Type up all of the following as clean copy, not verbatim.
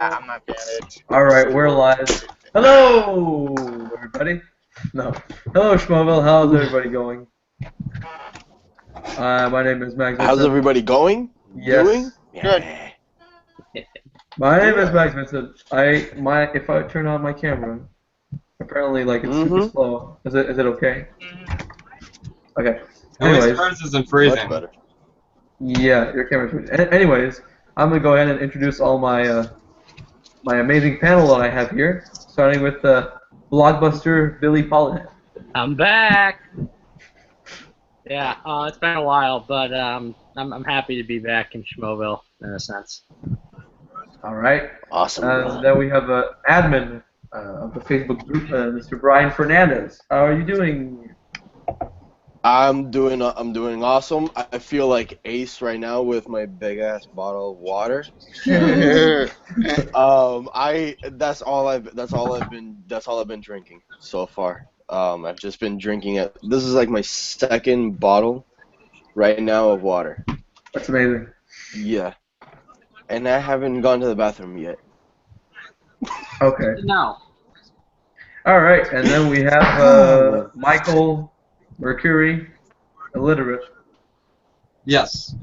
I'm not bandaged. Alright, we're live. Hello, everybody. No. Hello, Schmoeville. How's everybody going? My name is Maxance Vincent. How's everybody going? Yes. Doing? Good. My name is Maxance Vincent. If I turn on my camera, apparently, like, it's super slow. Is it okay? Okay. Anyways. Ours isn't freezing. Much better. Yeah, your camera's freezing. Anyways, I'm gonna go ahead and introduce all my my amazing panel that I have here, starting with Blockbuster Billy Pollihan. I'm back. Yeah, it's been a while, but I'm happy to be back in Schmoeville in a sense. All right. Awesome. Then we have admin of the Facebook group, Mr. Brian Fernandez. How are you doing? I'm doing awesome. I feel like Ace right now with my big ass bottle of water. That's all I've been drinking so far. I've just been drinking it. This is like my second bottle right now of water. That's amazing. Yeah. And I haven't gone to the bathroom yet. Okay. No. All right, and then we have Michael Mercuri, illiterate. Yes.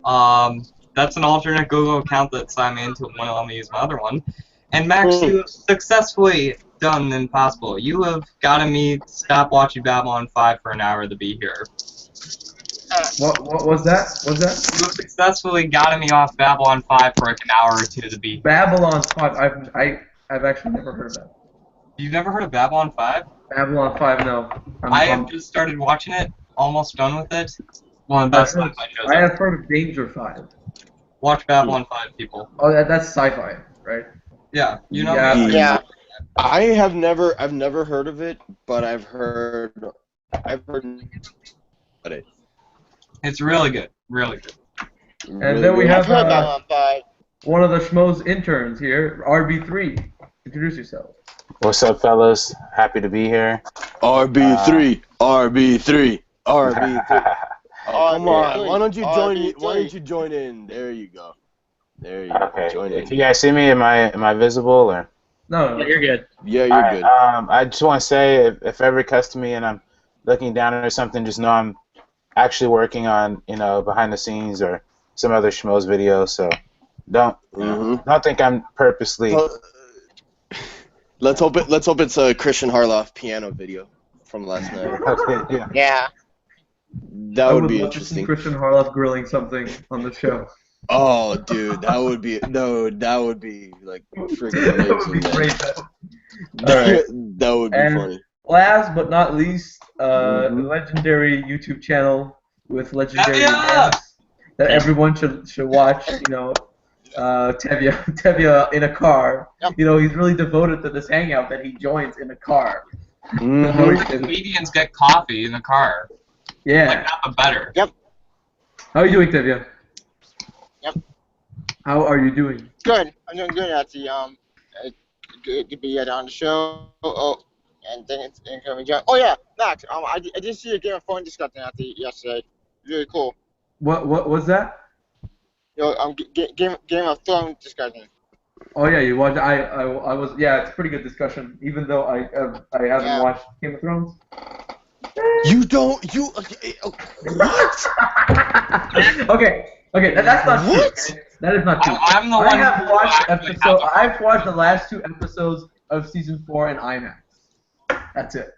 That's an alternate Google account that signed me into it when I let me use my other one. And Max, you have successfully done the impossible. You have gotten me stop watching Babylon 5 for an hour to be here. What was that? What was that? You have successfully gotten me off Babylon 5 for like an hour or two to be here. Babylon 5. I've actually never heard of that. You've never heard of Babylon 5? Babylon 5, no. I have just started watching it, almost done with it. One of the best sci-fi shows I ever. have heard of Danger 5. Watch Babylon 5, people. Oh, that's sci-fi, right? Yeah, you know Yeah. me. Yeah. I've never heard of it, but I've heard about it. It's really good, really good. And then we I've have heard that one, but one of the Schmo's interns here, RB3. Introduce yourself. What's up, fellas? Happy to be here. RB3, RB3, RB3. Oh, Come on, why don't you join? RB3. Why don't you join in? There you go. There you go. Okay. Join If in. you guys see me, am I visible or? No. Yeah, you're good. Yeah, you're Alright, good. I just want to say, if ever it cuts to me and I'm looking down or something, just know I'm actually working on, behind the scenes or some other Schmo's videos. So don't think I'm purposely. Well, let's hope it's a Christian Harloff piano video from last night. Okay, yeah. yeah. That would be love to see interesting. Christian Harloff grilling something on the show. Oh, dude, that would be like freaking That would be amazing. great. Alright. That would be And funny. last but not least, the legendary YouTube channel with legendary Tevya! guests that everyone should watch. Tevya in a car. Yep. He's really devoted to this hangout that he joins in a car. Comedians get coffee in the car. Yeah. Like, not the better. How are you doing, Tevya? Yep. How are you doing? Good. I'm doing good at the good to be on the show. And then it's coming down. Oh yeah, Max. I did see a Game of Thrones discussion yesterday. Really cool. What was that? Game of Thrones discussion. Oh yeah, you watched. I was. Yeah, it's a pretty good discussion. Even though I haven't watched Game of Thrones. You don't. What? Okay. That's not true. Okay? That is not true. I'm the one I have who watched actually I've watched the last 2 episodes of season 4 in IMAX. That's it.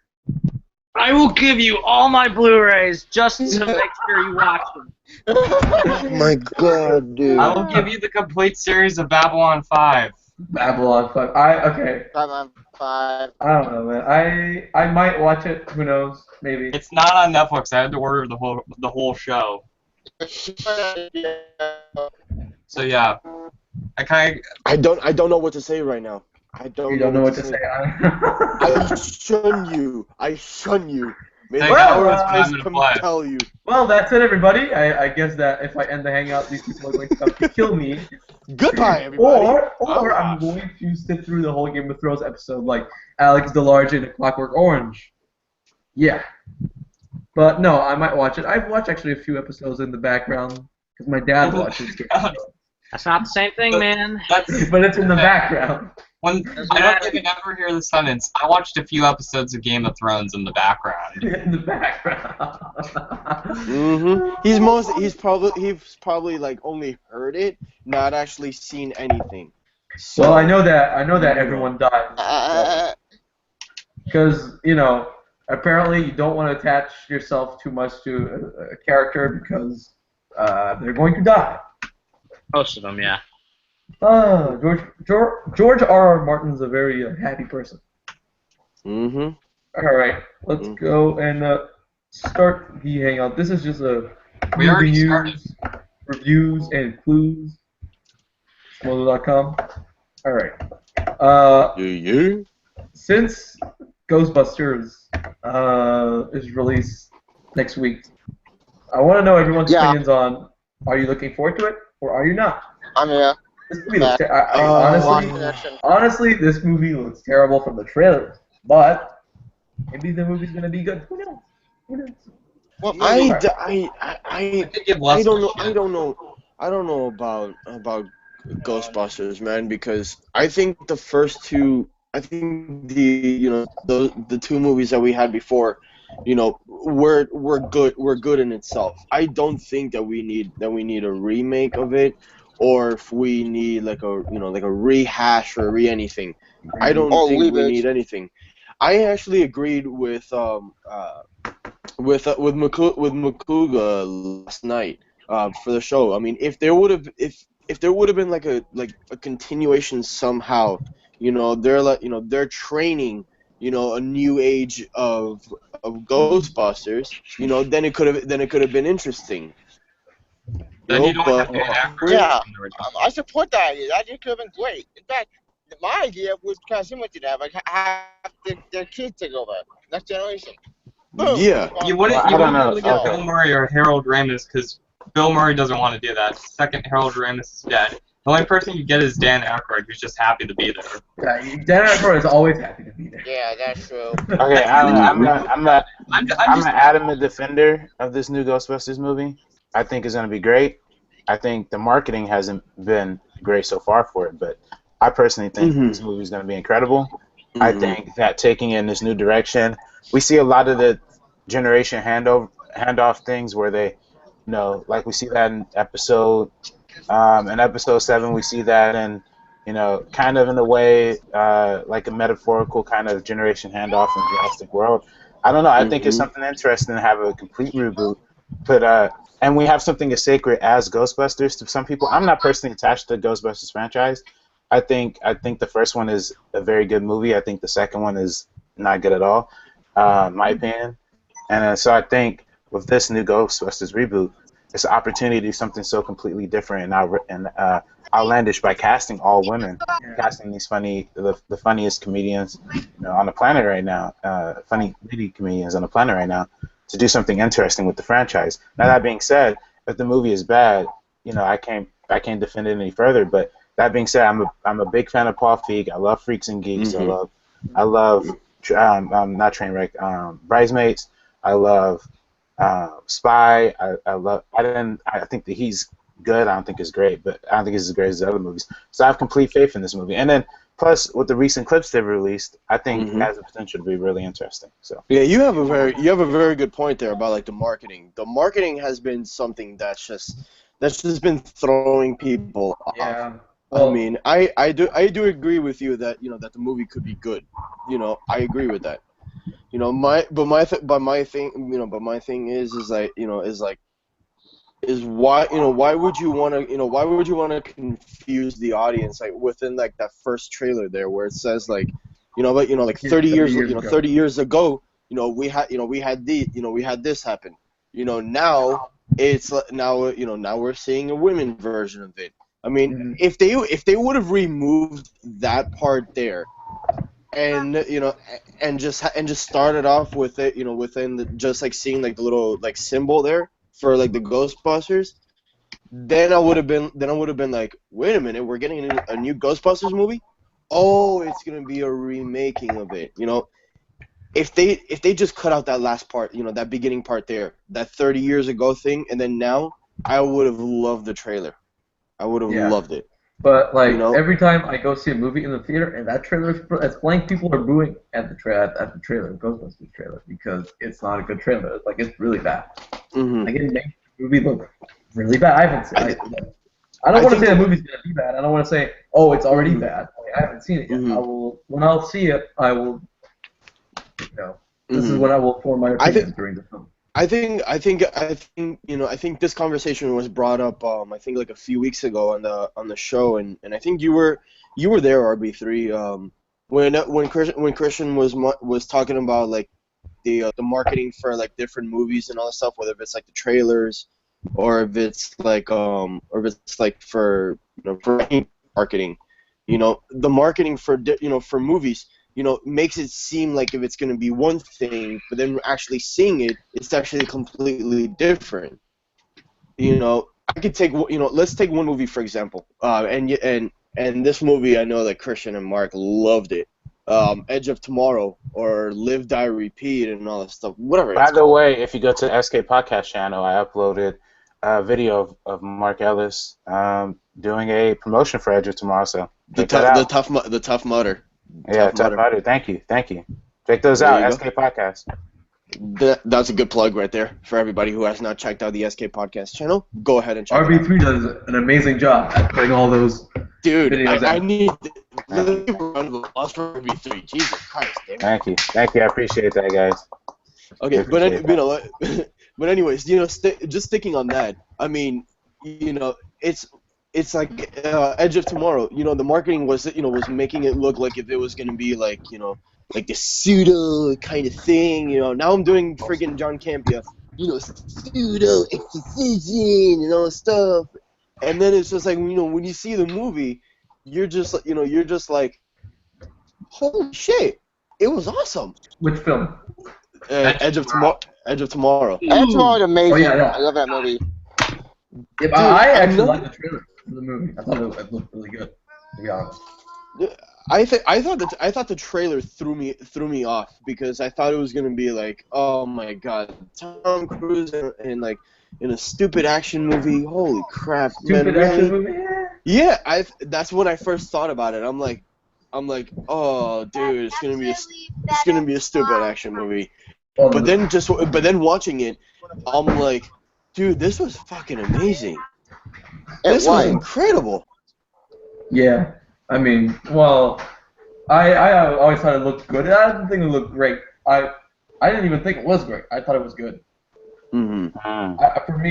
I will give you all my Blu-rays just to make sure you watch them. Oh my god, dude. I will give you the complete series of Babylon 5. Babylon 5. Batman 5. I don't know, man. I might watch it. Who knows? Maybe. It's not on Netflix. I had to order the whole show. So yeah, I don't know what to say right now. You don't know what to say. I shun you. May the Well, power of I'm Christ gonna come play. tell you. Well, that's it, everybody. I guess that if I end the hangout, these people are going to come to kill me. Goodbye, everybody. Or I'm going to sit through the whole Game of Thrones episode like Alex DeLarge in A Clockwork Orange. Yeah. But no, I might watch it. I've watched actually a few episodes in the background because my dad watches Game of Thrones. That's not the same thing, man. That's But it's in the background. when Doesn't I don't matter. even ever hear the sentence. I watched a few episodes of Game of Thrones in the background. In the background. He's probably like only heard it, not actually seen anything. So, Well, I know that you everyone died. Uh, Because, apparently you don't want to attach yourself too much to a character because they're going to die. Most of them, yeah. George R. Martin's a very happy person. Mhm. All right, let's go and start the hangout. This is just a We already movie started. news, reviews, and clues. Schmoeville.com. All right. Since Ghostbusters is released next week, I want to know everyone's Yeah. opinions on: are you looking forward to it or are you not? I'm here. This movie looks honestly, this movie looks terrible from the trailers, but maybe the movie's gonna be good. Who knows? Who knows? Well, I could give less don't know. of a shit. I don't know about Ghostbusters, man, because I think the first two, I think the two movies that we had before, were good in itself. I don't think that we need a remake of it, or if we need like a rehash or anything. I don't Oh, think we reboot. need anything. I actually agreed with Makuga last night for the show. I mean, if there would have been like a continuation somehow, they're training, a new age of Ghostbusters, then it could have been interesting. Then you don't But have to act Yeah, from the original. I support that idea. That idea could have been great. In fact, my idea was kind of similar to that. Like, have their kids take over. Next generation. Boom. yeah. You Well, wouldn't I be don't know. able to get Okay. Bill Murray or Harold Ramis because Bill Murray doesn't want to do that. Second, Harold Ramis is dead. The only person you get is Dan Aykroyd, who's just happy to be there. Dan Aykroyd is always happy to be there. Yeah, that's true. Okay, I'm I'm an just adamant defender of this new Ghostbusters movie. I think it's going to be great. I think the marketing hasn't been great so far for it, but I personally think this movie is going to be incredible. I think that taking it in this new direction, we see a lot of the generation handoff things where they, like we see that in episode 7, we see that in, kind of in a way, like a metaphorical kind of generation handoff in Jurassic World. I don't know. I think it's something interesting to have a complete reboot, but and we have something as sacred as Ghostbusters to some people. I'm not personally attached to the Ghostbusters franchise. I think the first one is a very good movie. I think the second one is not good at all, in my opinion. And so I think with this new Ghostbusters reboot, it's an opportunity to do something so completely different and outlandish by casting all women, casting these the funniest comedians on the planet right now, funny lady comedians on the planet right now, to do something interesting with the franchise. Now that being said, if the movie is bad, I can't defend it any further. But that being said, I'm a big fan of Paul Feig. I love Freaks and Geeks. I love not Trainwreck, Bridesmaids. I love Spy. I think that he's good. I don't think it's great, but I don't think it's as great as the other movies. So I have complete faith in this movie. And then plus with the recent clips they've released, I think it has the potential to be really interesting. So yeah, you have a very good point there about like the marketing. The marketing has been something that's just been throwing people off. Yeah. Well, I mean, I do agree with you that that the movie could be good. I agree with that. My thing is why would you want to confuse the audience like within like that first trailer there where it says like like 30 years ago we had this happen. Now now we're seeing a women version of it. I mean, if they would have removed that part there, and and just started off with it, within just like seeing like the little like symbol there for like the Ghostbusters, then I would have been like, wait a minute, we're getting a new Ghostbusters movie? Oh, it's gonna be a remaking of it. If they just cut out that last part, that beginning part there, that 30 years ago thing, and then now, I would have loved the trailer. I would have Yeah. loved it. But like You know? every time I go see a movie in the theater and that trailer is playing, people are booing at the trailer, Ghostbusters trailer, because it's not a good trailer. Like it's really bad. Mm-hmm. Like it makes the movie look really bad. I haven't seen. I don't want to say the movie's gonna be bad. I don't want to say, oh, it's already bad. Like, I haven't seen it yet. I will. When I'll see it, I will. You know, this is when I will form my opinion during the film. I think you know, I think this conversation was brought up I think like a few weeks ago on the show, and I think you were there, RB3, when Christian was talking about like the marketing for like different movies and all that stuff, whether it's like the trailers or if it's like for, you know, for any marketing, you know, the marketing for for movies, you know, makes it seem like if it's going to be one thing, but then actually seeing it, it's actually completely different. You know, I could take, you know, let's take one movie for example, and this movie I know that Christian and Mark loved it, Edge of Tomorrow or Live Die Repeat and all that stuff, whatever. By the way, if you go to the SK Podcast channel, I uploaded a video of Mark Ellis doing a promotion for Edge of Tomorrow, so check that out. The Tough Mudder. Yeah, Tough Mudder. Thank you. Check those out, SK Podcast. That's a good plug right there for everybody who has not checked out the SK Podcast channel. Go ahead and check it out. RB3 does an amazing job at putting all those videos I out. need a round of applause for RB3. Jesus Christ, damn. Thank you. I appreciate that, guys. Okay, but anyways, you know, just sticking on that. I mean, you know, it's like Edge of Tomorrow. You know, the marketing was making it look like if it was gonna be like, you know, like the pseudo kind of thing. You know, now I'm doing friggin' John Campia. You know, pseudo exposition and all this stuff. And then it's just like, you know, when you see the movie, you're just like, holy shit, it was awesome. Which film? Edge of Tomorrow. Edge of Tomorrow is amazing. Oh, yeah. I love that movie. Yeah, but I actually like the trailer for the movie. I thought it looked really good, to be honest. I thought the trailer threw me off because I thought it was gonna be like, oh my god, Tom Cruise in like in a stupid action movie. Holy crap, stupid man, action movie? Yeah, that's when I first thought about it. I'm like, oh dude, it's gonna be a stupid action movie. But then watching it, I'm like, dude, this was fucking amazing. This was incredible. Yeah, I mean, well, I always thought it looked good. I didn't think it looked great. I didn't even think it was great. I thought it was good. For me,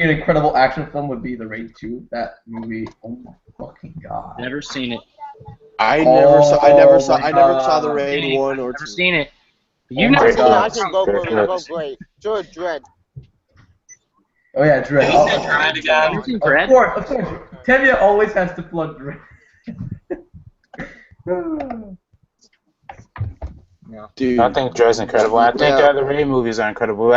an incredible action film would be The Raid 2. That movie, oh my fucking god. Never seen it. I never saw The Raid 1 or 2. Never seen it. You never seen it? I think both movies are both great. George Dredd. Oh yeah, Dredd. You said Dredd again. Of course. Tevya always has to plug Dredd. Dude. I think Dredd's incredible. I think the Raid movies are incredible.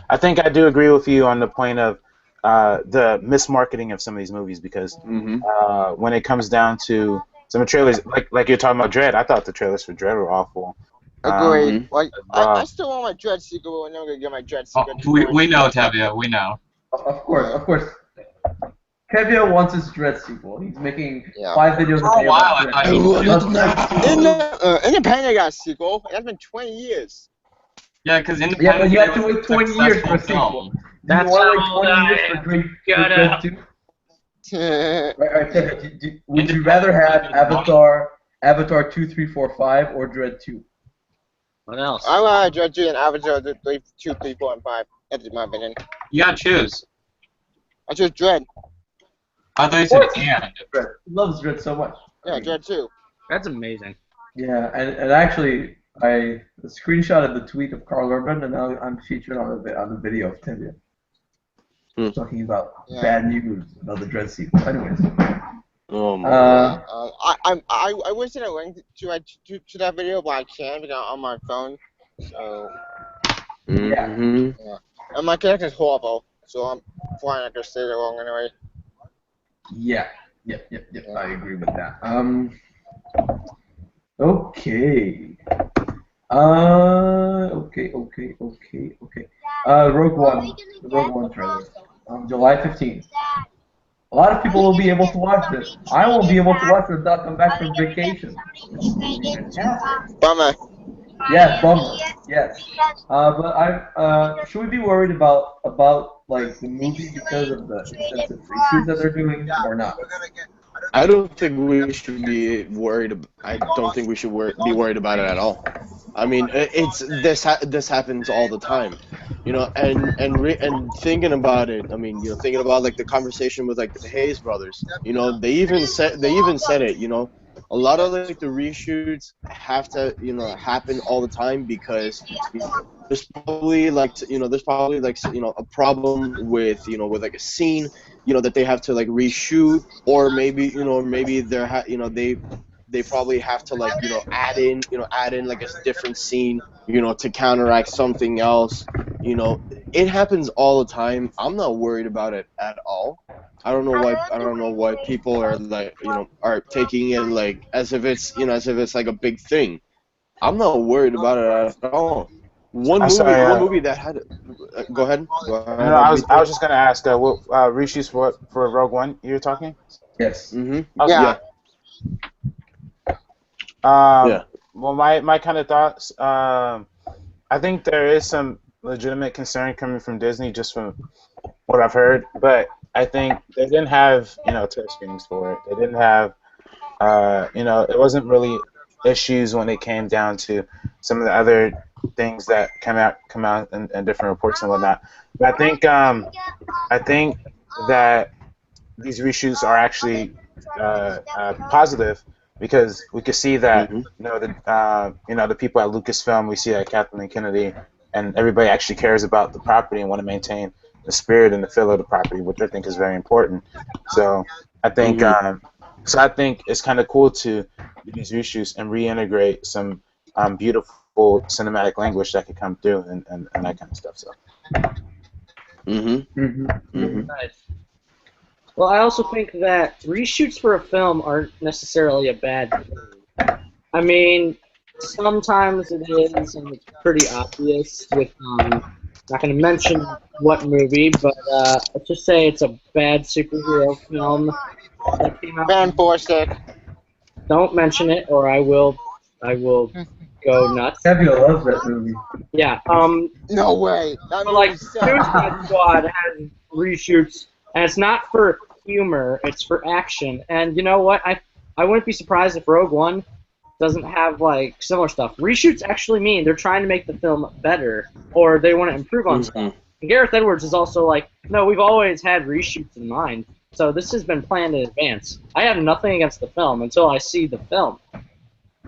I think I do agree with you on the point of the mismarketing of some of these movies because when it comes down to some trailers, like you're talking about Dredd, I thought the trailers for Dredd were awful. Agreed. I still want my Dredd sequel, and I'm gonna get my Dredd sequel. We know, Tevya. We know. Of course. Tevya wants his Dredd sequel. He's making 5 videos a day about Dredd. Independent got a sequel. That's been 20 years. Yeah, because Independent. Yeah, but you have to wait 20 years for a sequel. That's how 20 years for Dredd 2. Right, Tevya, would you rather have Avatar 2, 3, 4, 5, or Dredd 2? What else? I want Dredd 2 and Avatar 3, 2, 3, 4, and 5. That's my opinion. You gotta choose. I chose Dredd. I thought you said and. Dredd. He loves Dredd so much. Yeah, Dredd 2. That's amazing. Yeah, and actually, I screenshotted the tweet of Carl Urban, and now I'm featured on the video of Tevya. Talking about bad news about the Dredd sequel. Anyways. Oh my God. I wish that I linked to that video, but I can't because I'm on my phone. So. Yeah. And my connection's horrible, so I'm flying not gonna stay there long anyway. Yeah. Yep. I agree with that. Okay. Okay. Rogue One trailer. July 15th. A lot of people will be able to watch it. I won't be able to watch it until I come back from vacation, which is going to be fantastic. Bummer. Yes, bummer. Yes. But should we be worried about like the movie because of the extensive reshoots that they're doing or not? I don't think we should be worried. I don't think we should be worried about it at all. I mean, it's this happens all the time, you know. And thinking about it, I mean, you know, thinking about like the conversation with like the Hayes brothers, you know, they even said it, you know, a lot of like the reshoots have to, you know, happen all the time because you know, there's probably like you know a problem with you know with like a scene, you know, that they have to like reshoot, or maybe you know maybe you know they probably have to like you know add in like a different scene, you know, to counteract something else. You know, it happens all the time. I'm not worried about it at all. I don't know why people are like you know are taking it like as if it's you know as if it's like a big thing. I'm not worried about it at all. I'm sorry. One movie that had go ahead No, I RB3. was just gonna ask what reshoots for Rogue One you're talking? Yes. Okay. Yeah. Yeah. Well, my kind of thoughts. I think there is some legitimate concern coming from Disney, just from what I've heard. But I think they didn't have touch screens for it. They didn't have it wasn't really issues when it came down to some of the other things that come out in different reports and whatnot. But I think that these reshoots are actually positive because we could see that the people at Lucasfilm, we see that Kathleen Kennedy and everybody actually cares about the property and want to maintain the spirit and the feel of the property, which I think is very important. So I think I think it's kind of cool to do these reshoots and reintegrate some beautiful cinematic language that could come through and that kind of stuff. So. Nice. Well, I also think that reshoots for a film aren't necessarily a bad thing. I mean, sometimes it is, and it's pretty obvious with, not going to mention what movie, but let's just say it's a bad superhero film that came out. Van Borsig. Don't mention it, or I will go nuts. Tevya loves that movie. Yeah. No way. That But like, movie's so Suicide Squad has reshoots, and it's not for humor; it's for action. And you know what? I wouldn't be surprised if Rogue One doesn't have like similar stuff. Reshoots actually mean they're trying to make the film better, or they want to improve on stuff. And Gareth Edwards is also like, no, we've always had reshoots in mind, so this has been planned in advance. I have nothing against the film until I see the film.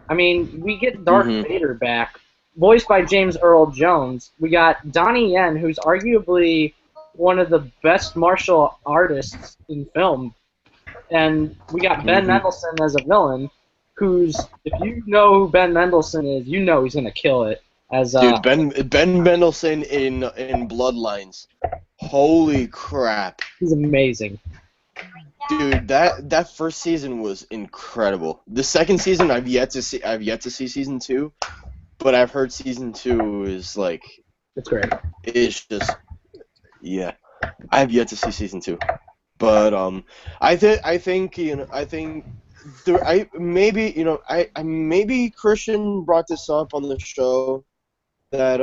I mean, we get Darth Vader back, voiced by James Earl Jones. We got Donnie Yen, who's arguably one of the best martial artists in film. And we got Ben Mendelsohn as a villain, who's, if you know who Ben Mendelsohn is, you know he's going to kill it. As Dude, Ben Mendelsohn in Bloodlines. Holy crap. He's amazing. Dude, that first season was incredible. The second season I've yet to see season 2, but I've heard season 2 is like it's great. It's just yeah. I've yet to see season 2. But I think maybe Christian brought this up on the show that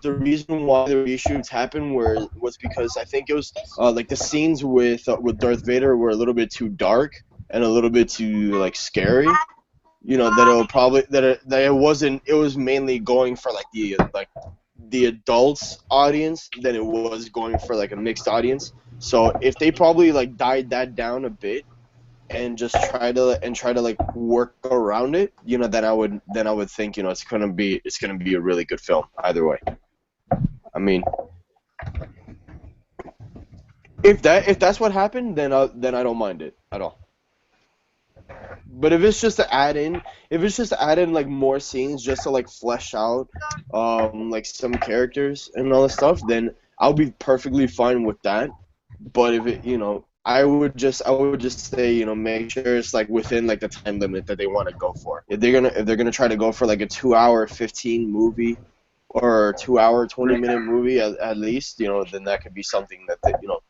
the reason why the reshoots happened was because I think it was like the scenes with Darth Vader were a little bit too dark and a little bit too like scary. You know it was mainly going for like the adults audience than it was going for like a mixed audience. So if they probably like died that down a bit and just try to like work around it, you know, then I would think, you know, it's gonna be a really good film either way. I mean, if that's what happened, then I don't mind it at all. But if it's just to add in like more scenes just to like flesh out like some characters and all this stuff, then I'll be perfectly fine with that. But if it, you know, I would just say, you know, make sure it's like within like the time limit that they want to go for. If they're gonna try to go for like a 2-hour 15 movie or 2-hour 20-minute movie at least, you know, then that could be something that they, you know,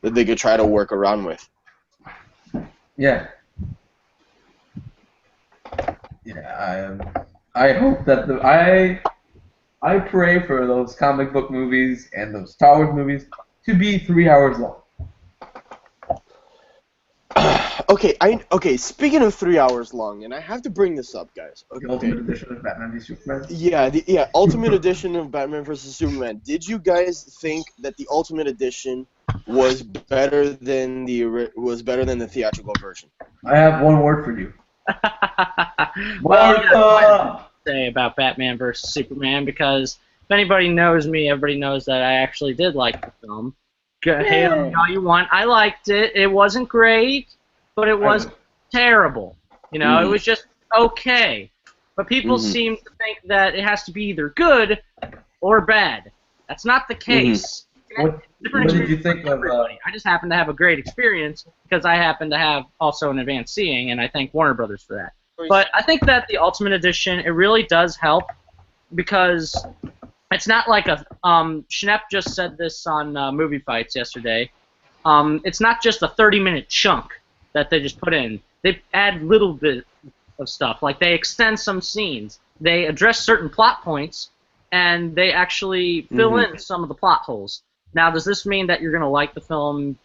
that they could try to work around with. Yeah. Yeah, I hope that I pray for those comic book movies and those Star Wars movies to be 3 hours long. Okay. Speaking of 3 hours long, and I have to bring this up, guys. Okay. The Ultimate Edition of Batman v Superman. Yeah, Ultimate Edition of Batman vs Superman. Did you guys think that the Ultimate Edition was better than the theatrical version? I have one word for you. Well, Martha! Say about Batman vs Superman, because if anybody knows me, everybody knows that I actually did like the film. Hate on me all you want. I liked it. It wasn't great, but it wasn't terrible. You know, it was just okay. But people seem to think that it has to be either good or bad. That's not the case. What did you think of? I just happen to have a great experience because I happen to have also an advanced seeing, and I thank Warner Brothers for that. But I think that the Ultimate Edition, it really does help because it's not like a Schnepp just said this on Movie Fights yesterday. It's not just a 30-minute chunk that they just put in. They add little bit of stuff, like they extend some scenes, they address certain plot points, and they actually fill in some of the plot holes. Now, does this mean that you're going to like the film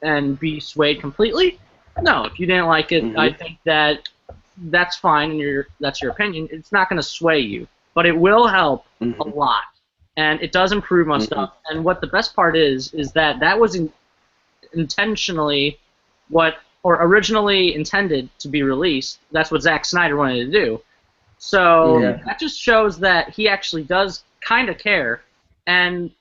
and be swayed completely? No. If you didn't like it, I think that that's fine, and that's your opinion. It's not going to sway you, but it will help a lot, and it does improve on stuff. And what the best part is that was intentionally originally intended to be released. That's what Zack Snyder wanted to do. So that just shows that he actually does kind of care. And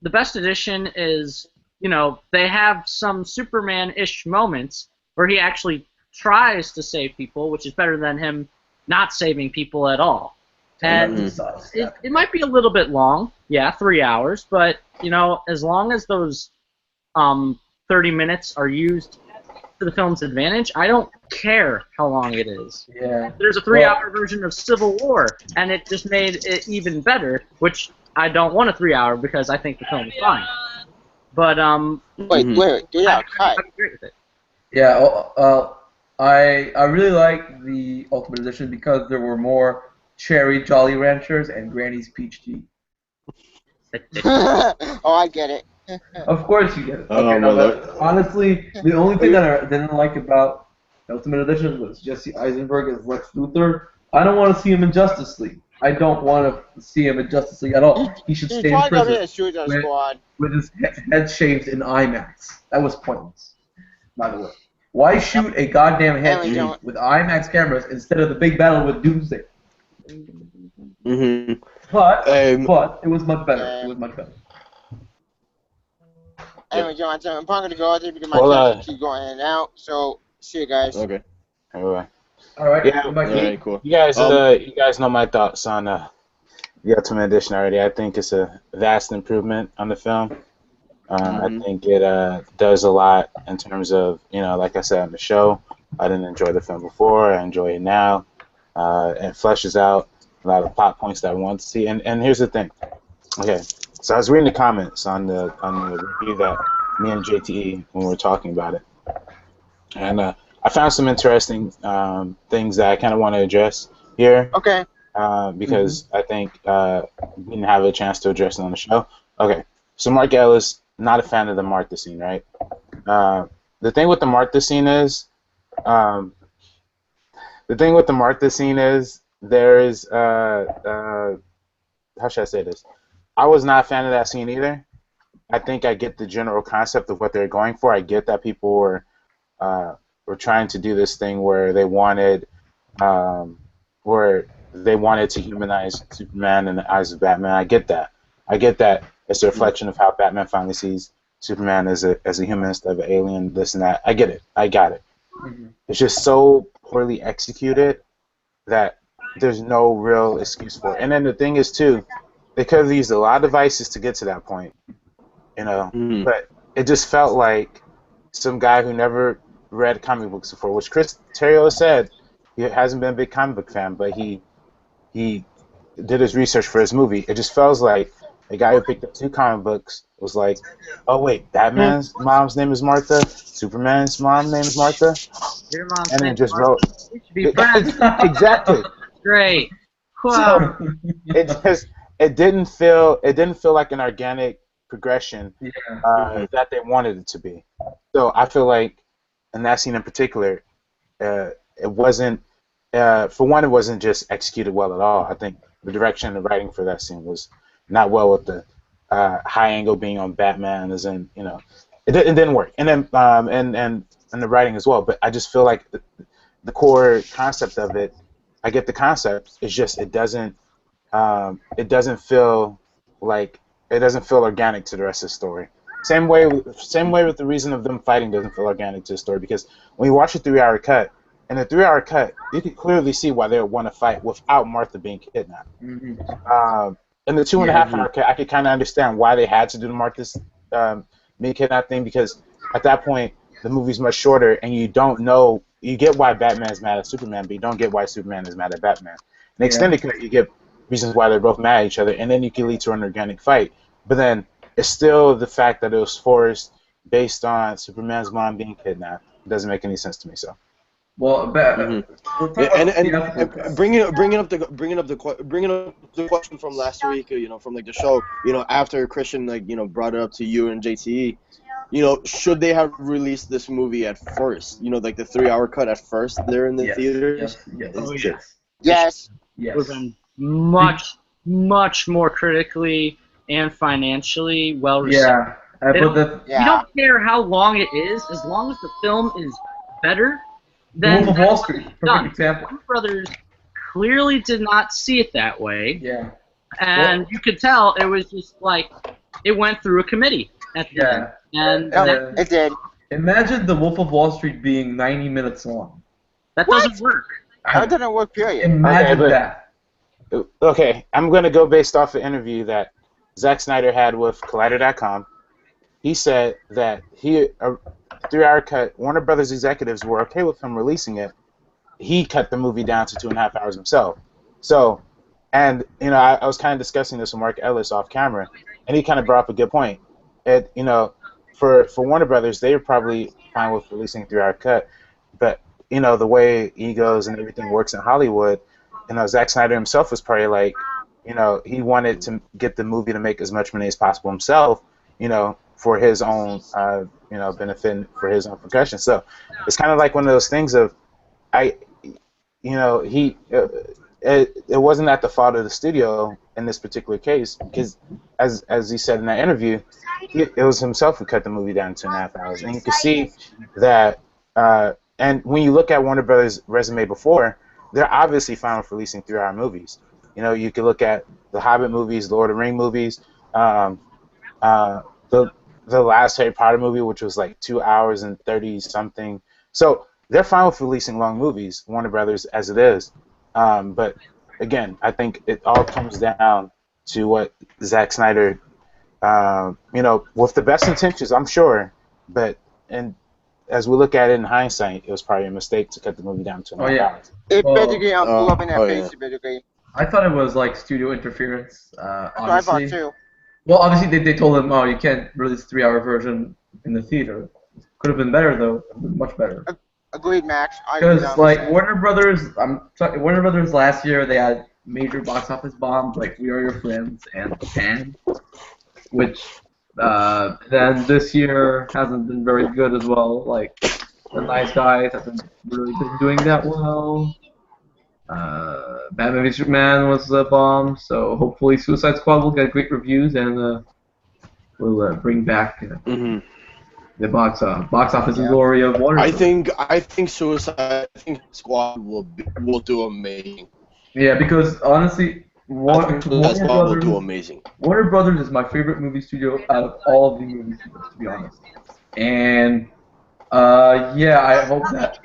the best edition is, you know, they have some Superman-ish moments where he actually tries to save people, which is better than him not saving people at all. And it might be a little bit long, 3 hours, but, you know, as long as those 30 minutes are used to the film's advantage, I don't care how long it is. Yeah. There's a 3-hour version of Civil War, and it just made it even better, which I don't want a 3-hour because I think the film is fine. But wait, yeah, I agree with it. Yeah, I really like the Ultimate Edition because there were more Cherry Jolly Ranchers and Granny's Peach Tea. Oh, I get it. Of course you get it. Okay, honestly, the only thing that I didn't like about Ultimate Edition was Jesse Eisenberg as Lex Luthor. I don't want to see him in Justice League. I don't want to see him in Justice League at all. He should stay in prison with his head shaved in IMAX. That was pointless, by the way. Why shoot a goddamn head shave with IMAX cameras instead of the big battle with Doomsday? But it was much better. It was much better. Anyway, John, I'm probably gonna go out there because my cats keep going in and out. So see you guys. Okay. Anyway. All right. Yeah. Alright, cool. You guys know my thoughts on the Ultimate Edition already. I think it's a vast improvement on the film. I think it does a lot in terms of, you know, like I said on the show, I didn't enjoy the film before. I enjoy it now. It fleshes out a lot of plot points that I want to see. And here's the thing. Okay. So I was reading the comments on the review that me and JTE when we were talking about it, and I found some interesting things that I kind of want to address here. Okay. Because I think we didn't have a chance to address it on the show. Okay. So Mark Ellis, not a fan of the Martha scene, right? The thing with the Martha scene is, there is how should I say this? I was not a fan of that scene either. I think I get the general concept of what they're going for. I get that people were trying to do this thing where they wanted to humanize Superman in the eyes of Batman. I get that. It's a reflection of how Batman finally sees Superman as a humanist, of an alien, this and that. I get it. I got it. It's just so poorly executed that there's no real excuse for it. And then the thing is too, they could have used a lot of devices to get to that point, you know. But it just felt like some guy who never read comic books before, which Chris Terrio said he hasn't been a big comic book fan, but he did his research for his movie. It just feels like a guy who picked up 2 comic books was like, oh wait, Batman's mom's name is Martha, Superman's mom's name is Martha, Your mom's and then name just Martha. wrote We should be friends. exactly. Great. Wow. So it didn't feel like an organic progression that they wanted it to be. So I feel like in that scene in particular, it wasn't for one, it wasn't just executed well at all. I think the direction and the writing for that scene was not well with the high angle being on Batman, as in, you know, it didn't work. And then and the writing as well. But I just feel like the core concept of it, I get the concept. It's just it doesn't feel like it doesn't feel organic to the rest of the story. Same way with the reason of them fighting doesn't feel organic to the story, because when you watch a 3-hour cut, in a 3-hour cut, you can clearly see why they would want to fight without Martha being kidnapped. In the 2.5-hour cut, I could kind of understand why they had to do the Martha's being kidnapped thing, because at that point the movie's much shorter and you don't know. You get why Batman's mad at Superman, but you don't get why Superman is mad at Batman. In the extended cut, you get reasons why they're both mad at each other, and then you can lead to an organic fight. But then it's still the fact that it was forced based on Superman's mom being kidnapped. It doesn't make any sense to me. So. Well, and bringing up the question from last week, you know, from like the show, you know, after Christian, like, you know, brought it up to you and JTE, you know, should they have released this movie at first? You know, like the 3-hour cut at first there in the theaters? Yes. It would have been much more critically and financially well received. You don't care how long it is, as long as the film is better. Then Wolf of Wall Street, perfect example. Warner Brothers clearly did not see it that way. Yeah. And you could tell it was just like it went through a committee at the end. And it did. Imagine the Wolf of Wall Street being 90 minutes long. That doesn't work. That doesn't work, period. Imagine that. Okay, I'm going to go based off an interview that Zack Snyder had with Collider.com. He said that a 3-hour cut, Warner Brothers executives were okay with him releasing it. He cut the movie down to 2.5 hours himself. So, and, you know, I was kind of discussing this with Mark Ellis off camera, and he kind of brought up a good point. You know, for Warner Brothers, they were probably fine with releasing a 3-hour cut, but, you know, the way egos and everything works in Hollywood, you know, Zack Snyder himself was probably like, you know, he wanted to get the movie to make as much money as possible himself, you know, for his own, you know, benefit, for his own progression. So it's kind of like one of those things of, you know, it wasn't at the fault of the studio in this particular case, because as he said in that interview, it was himself who cut the movie down to 2.5 hours, and you can see that. And when you look at Warner Brothers' resume before, they're obviously fine with releasing 3-hour movies. You know, you can look at the Hobbit movies, Lord of the Rings movies, the last Harry Potter movie, which was like 2 hours and 30 something. So they're fine with releasing long movies, Warner Brothers, as it is. But again, I think it all comes down to what Zack Snyder, you know, with the best intentions, I'm sure, but as we look at it in hindsight, it was probably a mistake to cut the movie down to 2.5 hours. It better get blew up in that face. I thought it was like studio interference. That's what I thought too. Well, obviously they told him, oh, you can't release a 3-hour version in the theater. Could have been better though, much better. Agreed, Max. Because like Warner Brothers last year, they had major box office bombs like We Are Your Friends and Pan, which then this year hasn't been very good as well. Like The Nice Guys hasn't really been doing that well. Batman v Superman was a bomb, so hopefully Suicide Squad will get great reviews and will bring back the box office glory of Warner. I think Suicide Squad will do amazing. Yeah, because honestly, Warner Brothers will do amazing. Warner Brothers is my favorite movie studio out of all of the movie studios, to be honest. And yeah, I hope that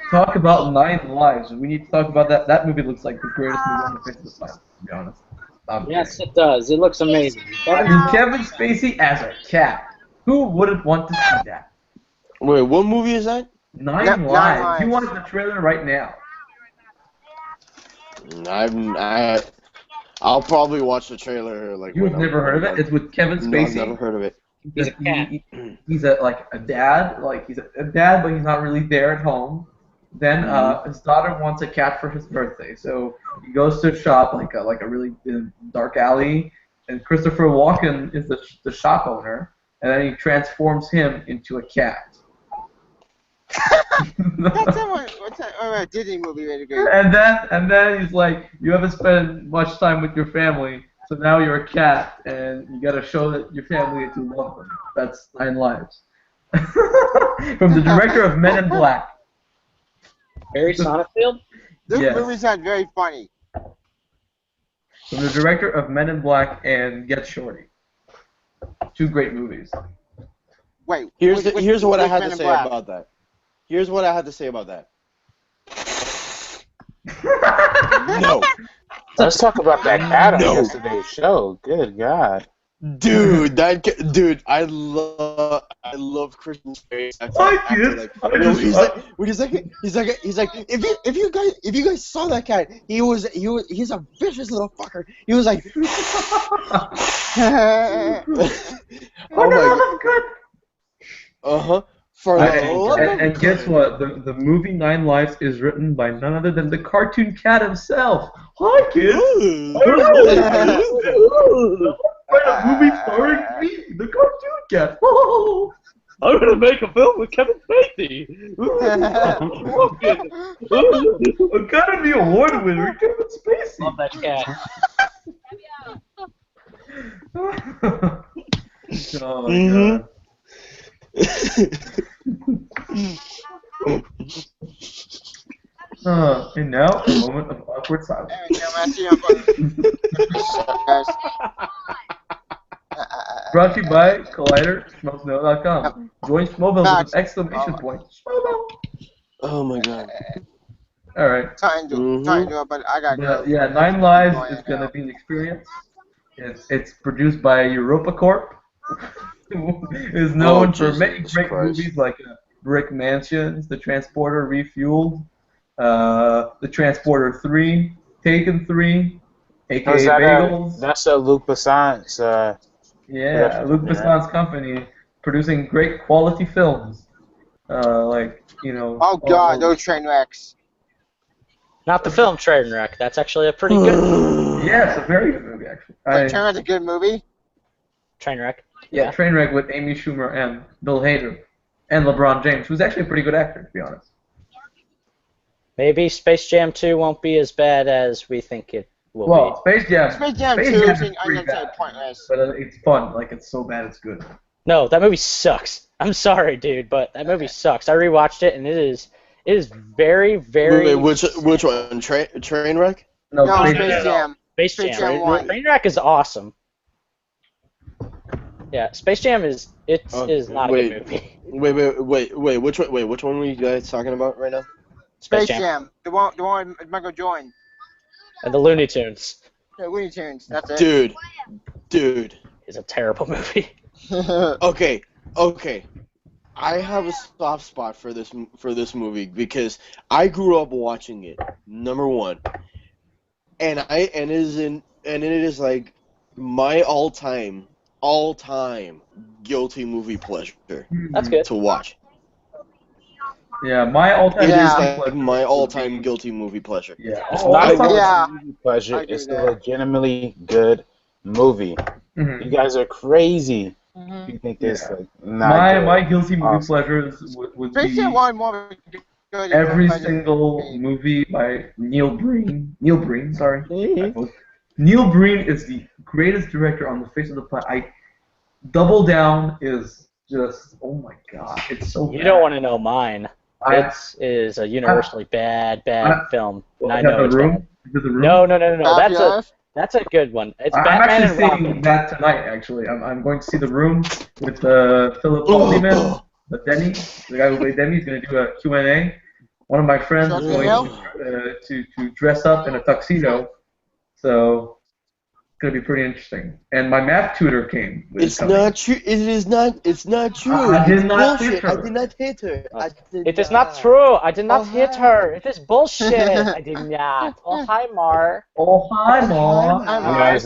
talk about 9 Lives. We need to talk about that. That movie looks like the greatest movie on the face of the planet, to be honest. Yes, it does. It looks amazing. I mean, Kevin Spacey as a cat. Who wouldn't want to see that? Wait, what movie is that? 9 Lives. You want the trailer right now. I'll probably watch the trailer. Like You've never heard of it? It's with Kevin Spacey. No, I've never heard of it. He's a cat. He's a dad. Like he's a dad, but he's not really there at home. Then his daughter wants a cat for his birthday, so he goes to a shop like a really dark alley, and Christopher Walken is the shop owner, and then he transforms him into a cat. That's what's that Disney movie really good. And then he's like, you haven't spent much time with your family, so now you're a cat, and you gotta show that your family that you love them. That's 9 Lives. From the director of Men in Black. Barry Sonnenfeld? This Yes. movie sounds very funny. From the director of Men in Black and Get Shorty. 2 great movies. Wait. Here's what I which had Men to in say Black? about that. Here's what I had to say about that. No. Let's talk about that cat on No. yesterday's show. Good God. Dude, I love Christian's face. Hi, kids. He's like, if you guys saw that cat, he's a vicious little fucker. He was like, oh my god. For the love of and guess God. what? The movie 9 Lives is written by none other than the cartoon cat himself. Hi, kids. A movie starring me, the cartoon cat. I'm gonna make a film with Kevin Spacey. Academy Award winner Kevin Spacey. Love that cat. Oh my god. And now, a moment of awkward silence. Brought to you by Collider, Schmoeville.com. Join Schmoeville with an exclamation point. Schmoeville! Oh my god. Alright. Trying to do it, but I gotta go. Yeah, 9 Lives is going to be an experience. It's produced by Europa Corp, who is known for many great movies like Brick Mansions, The Transporter Refueled, The Transporter 3, Taken 3, aka Bagels. That's Luc Besson's. Yeah, Luc Besson's company producing great quality films. Oh god, those train wrecks. Not the film Trainwreck. That's actually a pretty good Yeah, it's a very good movie, actually. Trainwreck's a good movie? Trainwreck. Yeah, Trainwreck with Amy Schumer and Bill Hader and LeBron James, who's actually a pretty good actor, to be honest. Maybe Space Jam 2 won't be as bad as we think it will Well, Space Jam 2 is is pretty bad, pointless. but it's fun. Like, it's so bad it's good. be. No, that movie sucks. I'm sorry, dude, but that movie sucks. I rewatched it, and it is very, very... Wait, which one? Trainwreck? No, Space Jam. Space Space Jam. Jam 1. Trainwreck is awesome. Yeah, Space Jam is not a good movie. Wait, which one were you guys talking about right now? Space Jam. The one with Michael Jordan. And the Looney Tunes. Yeah, Looney Tunes, that's it. Dude. It's a terrible movie. Okay. I have a soft spot for this movie because I grew up watching it. Number one, and it is like my all-time guilty movie pleasure. That's good. To watch. Yeah, my all-time It is guilty like pleasure. my all-time guilty movie pleasure. Yeah. It's not a all-time- Yeah. movie pleasure. I agree It's with a that. legitimately good movie. Mhm. You guys are crazy. You think this Yeah. like not good. My guilty movie Awesome. pleasures would Space be Jam 1 more good. every single movie by Neil Breen. Sorry. Neil Breen is the greatest director on the face of the planet. Double Down is just, oh my god, it's so bad. You don't want to know mine. It is a universally bad film. And I know it's bad. The Room? No. That's a good one. It's I'm Batman actually and seeing Robin. that tonight, actually. I'm going to see The Room with Philip Pullman, the guy who played Demi. He's going to do a Q&A. One of my friends is going to dress up in a tuxedo. So gonna be pretty interesting. And my math tutor came. It's not true. It is not. It's not true. I did It's not bullshit. hit her. I did not hit her. It is not true. I did not Oh, hit hi. her. It is bullshit. I did not. Oh, hi, Mar. Oh, hi, Mom. I'm You guys,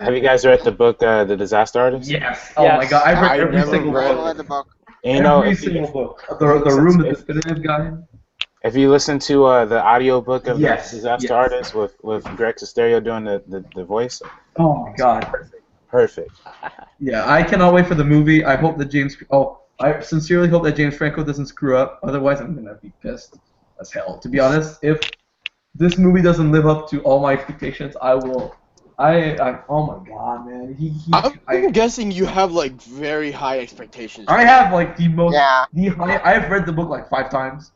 have you guys read the book, The Disaster Artist? Yes. Oh my Yes. God, I've read I every never single read I book. read the book. And you know, Every if you, single book. The Room, the Definitive Guide. if you listen to the audio book of Yes, The Disaster yes. Artist with Greg Sestero doing the voice, Oh my God. perfect. Yeah, I cannot wait for the movie. I hope that I sincerely hope that James Franco doesn't screw up. Otherwise, I'm gonna be pissed as hell. To be honest, if this movie doesn't live up to all my expectations, I will. Oh my God, man. I'm guessing you have like very high expectations. I have like the most. Yeah. I've read the book like 5 times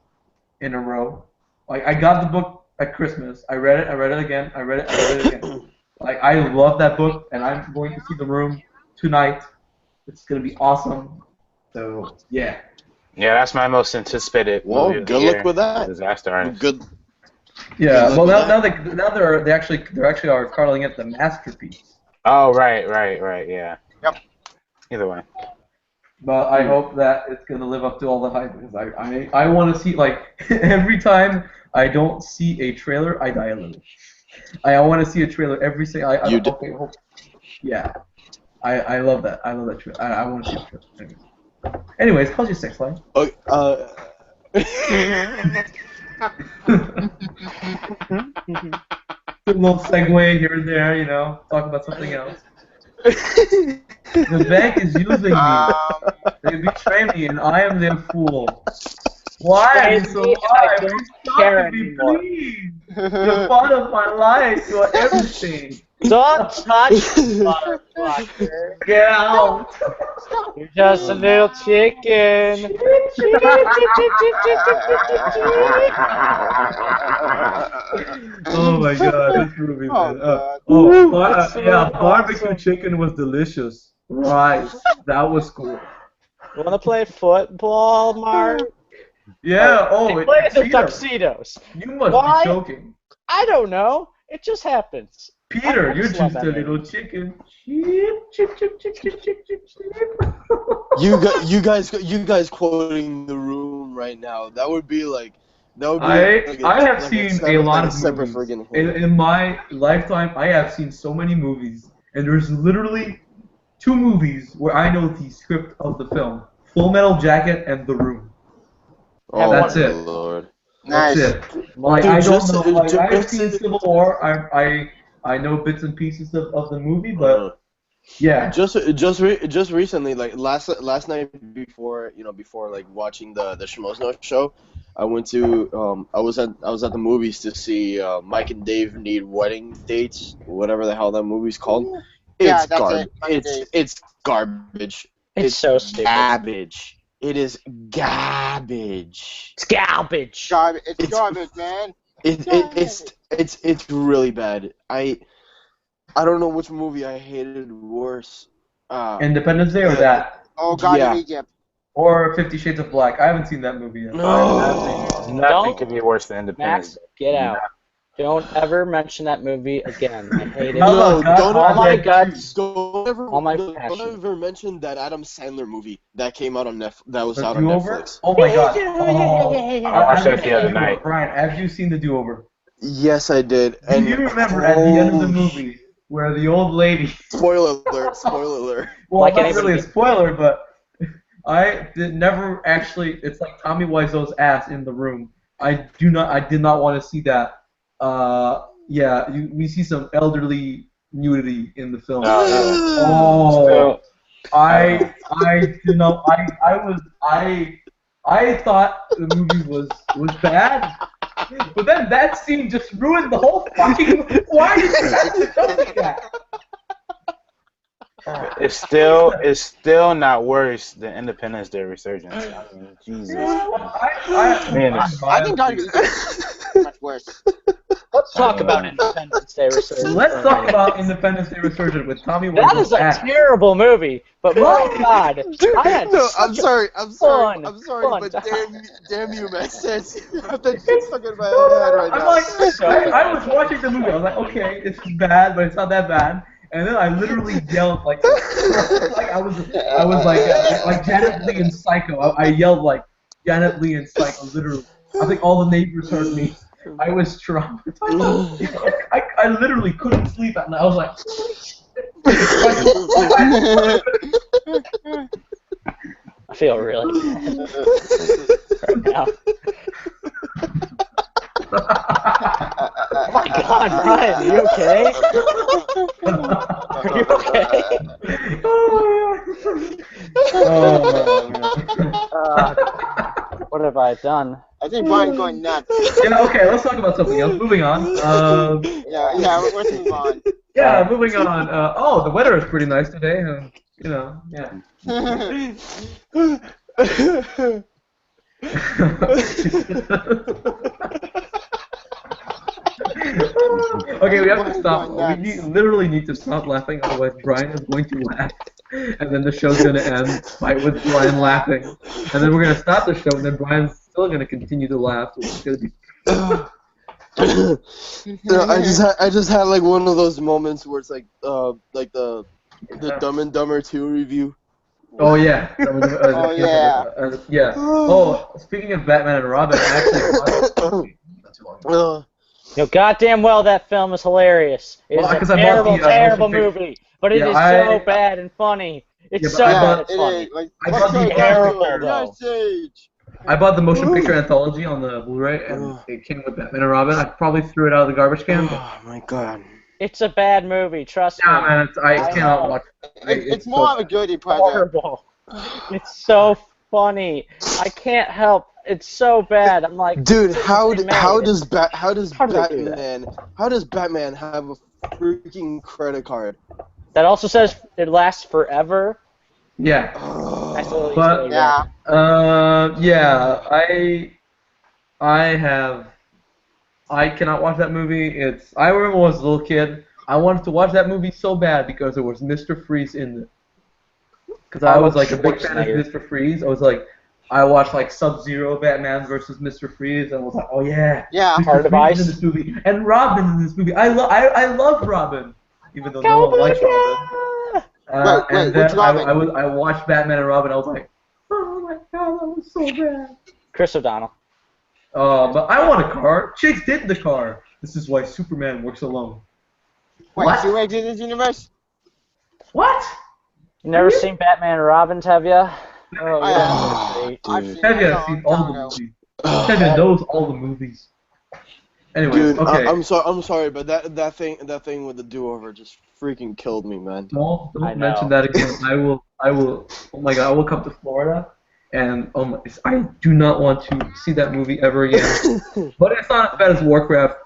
in a row. Like I got the book at Christmas. I read it. I read it again. I read it again. Like I love that book, and I'm going to see The Room tonight. It's gonna be awesome. So yeah. Yeah, that's my most anticipated Well, movie of the good year, luck with that. The Disaster Artist. Good. Yeah. Good Well, luck now with they actually are calling it the masterpiece. Oh, right, yeah. Yep. Either way. But I hope that it's gonna live up to all the hype because I want to see like every time I don't see a trailer, I die a little. I want to see a trailer every single. Yeah. I love that. I love that trailer. I want to see the trailer. Anyways, how's your sex life? A little segue here and there, talk about something else. The bank is using me. They betray me, and I am their fool. Why are you so hard? Please talk to me, please. You're part of my life. You are everything. Don't touch me, motherfucker. Get out. You're just a little chicken. Oh my God, this movie, man. God. Barbecue chicken was delicious. Right, that was cool. Wanna play football, Mark? Yeah. They play in the tuxedos. You must Why? be joking. I don't know. It just happens. Peter, I you're just love just that a movie. little chicken. Chip. You guys quoting The Room right now. That would be like. I have seen a lot of separate movies. friggin' hit. In my lifetime, I have seen so many movies, and there's literally 2 movies where I know the script of the film: Full Metal Jacket and The Room. Oh, That's my it. Lord. That's Nice. it. Like Dude, I don't just- know. Like just- I've seen Civil War. I know bits and pieces of the movie, but yeah. Just recently, like last night before like watching the Schmoeville show, I went to I was at the movies to see Mike and Dave Need Wedding Dates, whatever the hell that movie's called. Yeah, It's that's garbage. it, Mike and Dave. It's garbage. It's so stupid. Garbage. It is garbage. It's garbage. It's garbage, man. It's really bad. I don't know which movie I hated worse. Independence Day or that, Oh, God Yeah. of Egypt. or 50 Shades of Black. I haven't seen that movie yet. No. Nothing could be worse than Independence Max, get out. Don't ever mention that movie again. I hate it. No, don't All my ever, guts. don't ever, All my don't passion. ever mention that Adam Sandler movie that came out on that was The out on Do-Over? Netflix. Oh my God. I watched that the other night. Brian, have you seen The Do-Over? Yes, I did. Do you remember at the end of the movie where the old lady? Spoiler alert! Spoiler alert! Well, Like not anybody really a did. spoiler, but I did never actually. It's like Tommy Wiseau's ass in The Room. I did not want to see that. Yeah, we see some elderly nudity in the film. Oh, I you know I thought the movie was bad, but then that scene just ruined the whole fucking. Why did you have to tell me that? It's still not worse than Independence Day Resurgence. I mean, Jesus. I think God of Egypt is much worse. Let's talk about Independence Day Resurgence. Let's talk about Independence Day Resurgence with Tommy Wiseau's That is a ass. terrible movie, but my God, I had No, such I'm a sorry, fun but time. damn you, Maxance. You have that shit stuck in my head right I'm now. like, I was watching the movie. I was like, okay, it's bad, but it's not that bad. And then I literally yelled like I was like Janet Leigh in Psycho. I yelled like Janet Leigh in Psycho, literally. I think all the neighbors heard me. I was traumatized. I literally couldn't sleep at night. I was like, I feel really bad right now. Oh my God, Brian, are you okay? Are you okay? What have I done? I think Brian's going nuts. Yeah, okay, let's talk about something else. Moving on. Yeah, let's move on. Yeah, moving on. Oh, the weather is pretty nice today. You know, yeah. Okay, we have to stop. We literally need to stop laughing, otherwise Brian is going to laugh, and then the show's going to end with Brian laughing, and then we're going to stop the show, and then Brian's still going to continue to laugh. So it's going to be. I just had like one of those moments where it's like the Dumb and Dumber 2 review. Oh yeah. Yeah. Oh, speaking of Batman and Robin, I actually watched the movie not too long ago. Goddamn well that film is hilarious. It's a terrible, terrible movie, but it is so bad and funny. It's so bad and funny. I bought the motion picture anthology on the Blu-ray, and it came with Batman and Robin. I probably threw it out of the garbage can. Oh my God. It's a bad movie, trust me. Yeah, man, I cannot watch it. It's more of a goodie project. Horrible. It's so funny. I can't help. It's so bad. I'm like, dude, how does Batman have a freaking credit card? That also says it lasts forever. Yeah. But I cannot watch that movie. I remember when I was a little kid, I wanted to watch that movie so bad because there was Mr. Freeze in it. Because I was like a big fan of Mr. Freeze. I watched like Sub-Zero, Batman versus Mr. Freeze, and I was like, oh yeah, Heart of Ice in this movie, and Robin in this movie. I love Robin, even though no one likes Robin. And then I watched Batman and Robin. I was like, oh my God, that was so bad. Chris O'Donnell. But I want a car. Chicks did the car. This is why Superman works alone. Wait, Superman did this universe? What? You never seen Batman and Robin, Tevya? Oh, yeah. Tevya has seen all the movies. Tevya knows all the movies. Anyways, dude, okay. I'm sorry, but that thing with the do-over just freaking killed me, man. Don't mention that again. I will. Oh my God, I will come to Florida, and I do not want to see that movie ever again. But it's not as bad as Warcraft.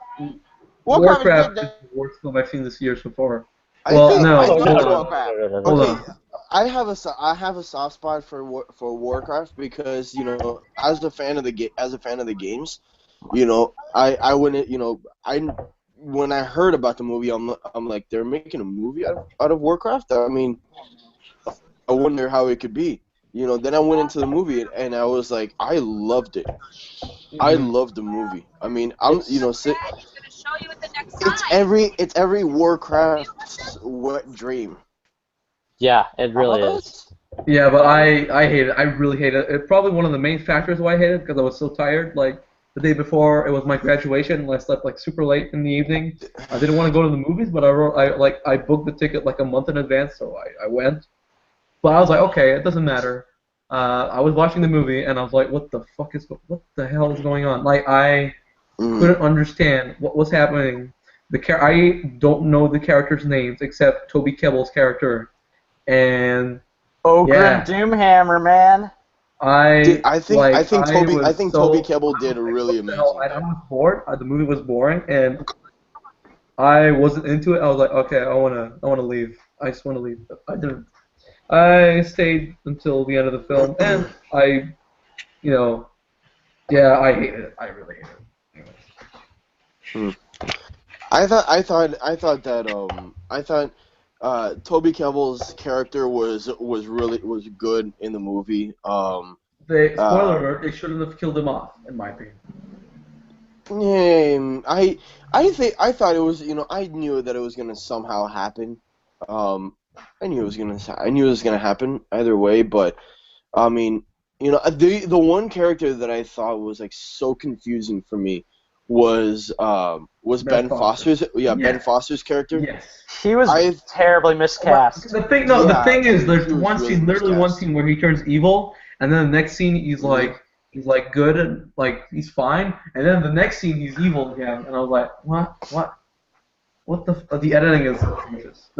Warcraft is the worst film I've seen this year so far. Hold on. I have a soft spot for Warcraft because as a fan of the games, I wouldn't when I heard about the movie, I'm like, they're making a movie out of Warcraft. I mean, I wonder how it could be. Then I went into the movie and I was like, I loved it. I loved the movie. I mean, it's every Warcraft's wet dream. Yeah, it really is. Yeah, but I hate it. I really hate it. It's probably one of the main factors why I hate it because I was so tired. Like the day before, it was my graduation, and I slept like super late in the evening. I didn't want to go to the movies, but I booked the ticket like a month in advance, so I went. But I was like, okay, it doesn't matter. I was watching the movie, and I was like, what the hell is going on? Like I couldn't understand what was happening. I don't know the characters' names except Toby Kebbell's character. And Ogre Doomhammer, man. I think Toby Kebbell did a really amazing. I was bored. The movie was boring, and I wasn't into it. I was like, okay, I wanna leave. I just wanna leave. I didn't. I stayed until the end of the film, and I hated it. I really hated it. I thought Toby Kebbell's character was good in the movie. Spoiler alert, they shouldn't have killed him off, in my opinion. I thought it was I knew that it was gonna somehow happen. I knew it was gonna happen either way, but I mean, the one character that I thought was like so confusing for me was Ben Foster. Foster's Ben Foster's character. Yes. He was terribly miscast. The thing is, there's one scene, literally one scene where he turns evil, and then the next scene he's like good and like he's fine, and then the next scene he's evil again, and I was like, what the editing is atrocious.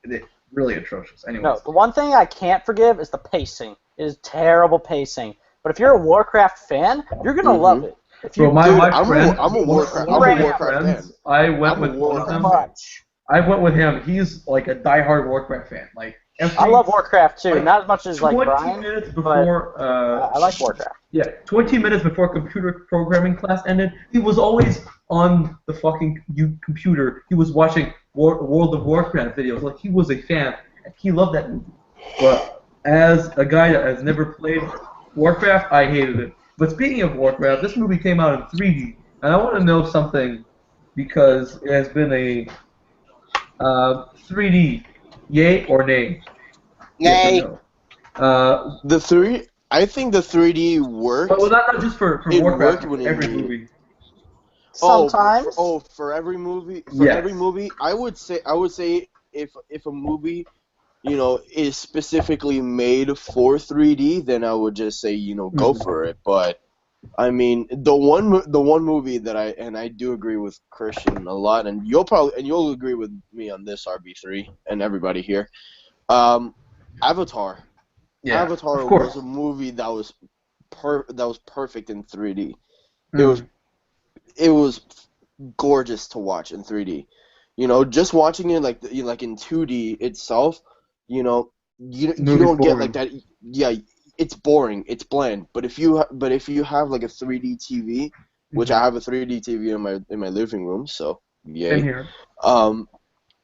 It's really atrocious. Anyways. No, the one thing I can't forgive is the pacing. It is terrible pacing. But if you're a Warcraft fan, you're gonna love it. If you, I'm a Warcraft fan. I went with one of them. I went with him. He's like a diehard Warcraft fan. Like I love Warcraft too, not as much as like 20 Brian. Minutes before, I like Warcraft. Yeah, 20 minutes before computer programming class ended, he was always on the fucking computer. He was watching World of Warcraft videos. Like he was a fan. He loved that movie. But as a guy that has never played Warcraft, I hated it. But speaking of Warcraft, this movie came out in 3D, and I want to know something because it has been a 3D, yay or nay? Nay. Yes or no? I think the 3D worked. But not just for Warcraft, for every movie. Sometimes. For every movie. Every movie, I would say if a movie, is specifically made for 3D, then I would just say, go for it. But I mean, the one movie that I do agree with Christian a lot, and you'll agree with me on this, RB3 and everybody here. Avatar. Yeah, Avatar was a movie that was perfect in 3D. It was gorgeous to watch in 3D. Just watching it like in 2D itself, you don't get like that. Yeah, it's boring. It's bland. But if you have like a 3D TV, which I have a 3D TV in my living room, so yay. Here.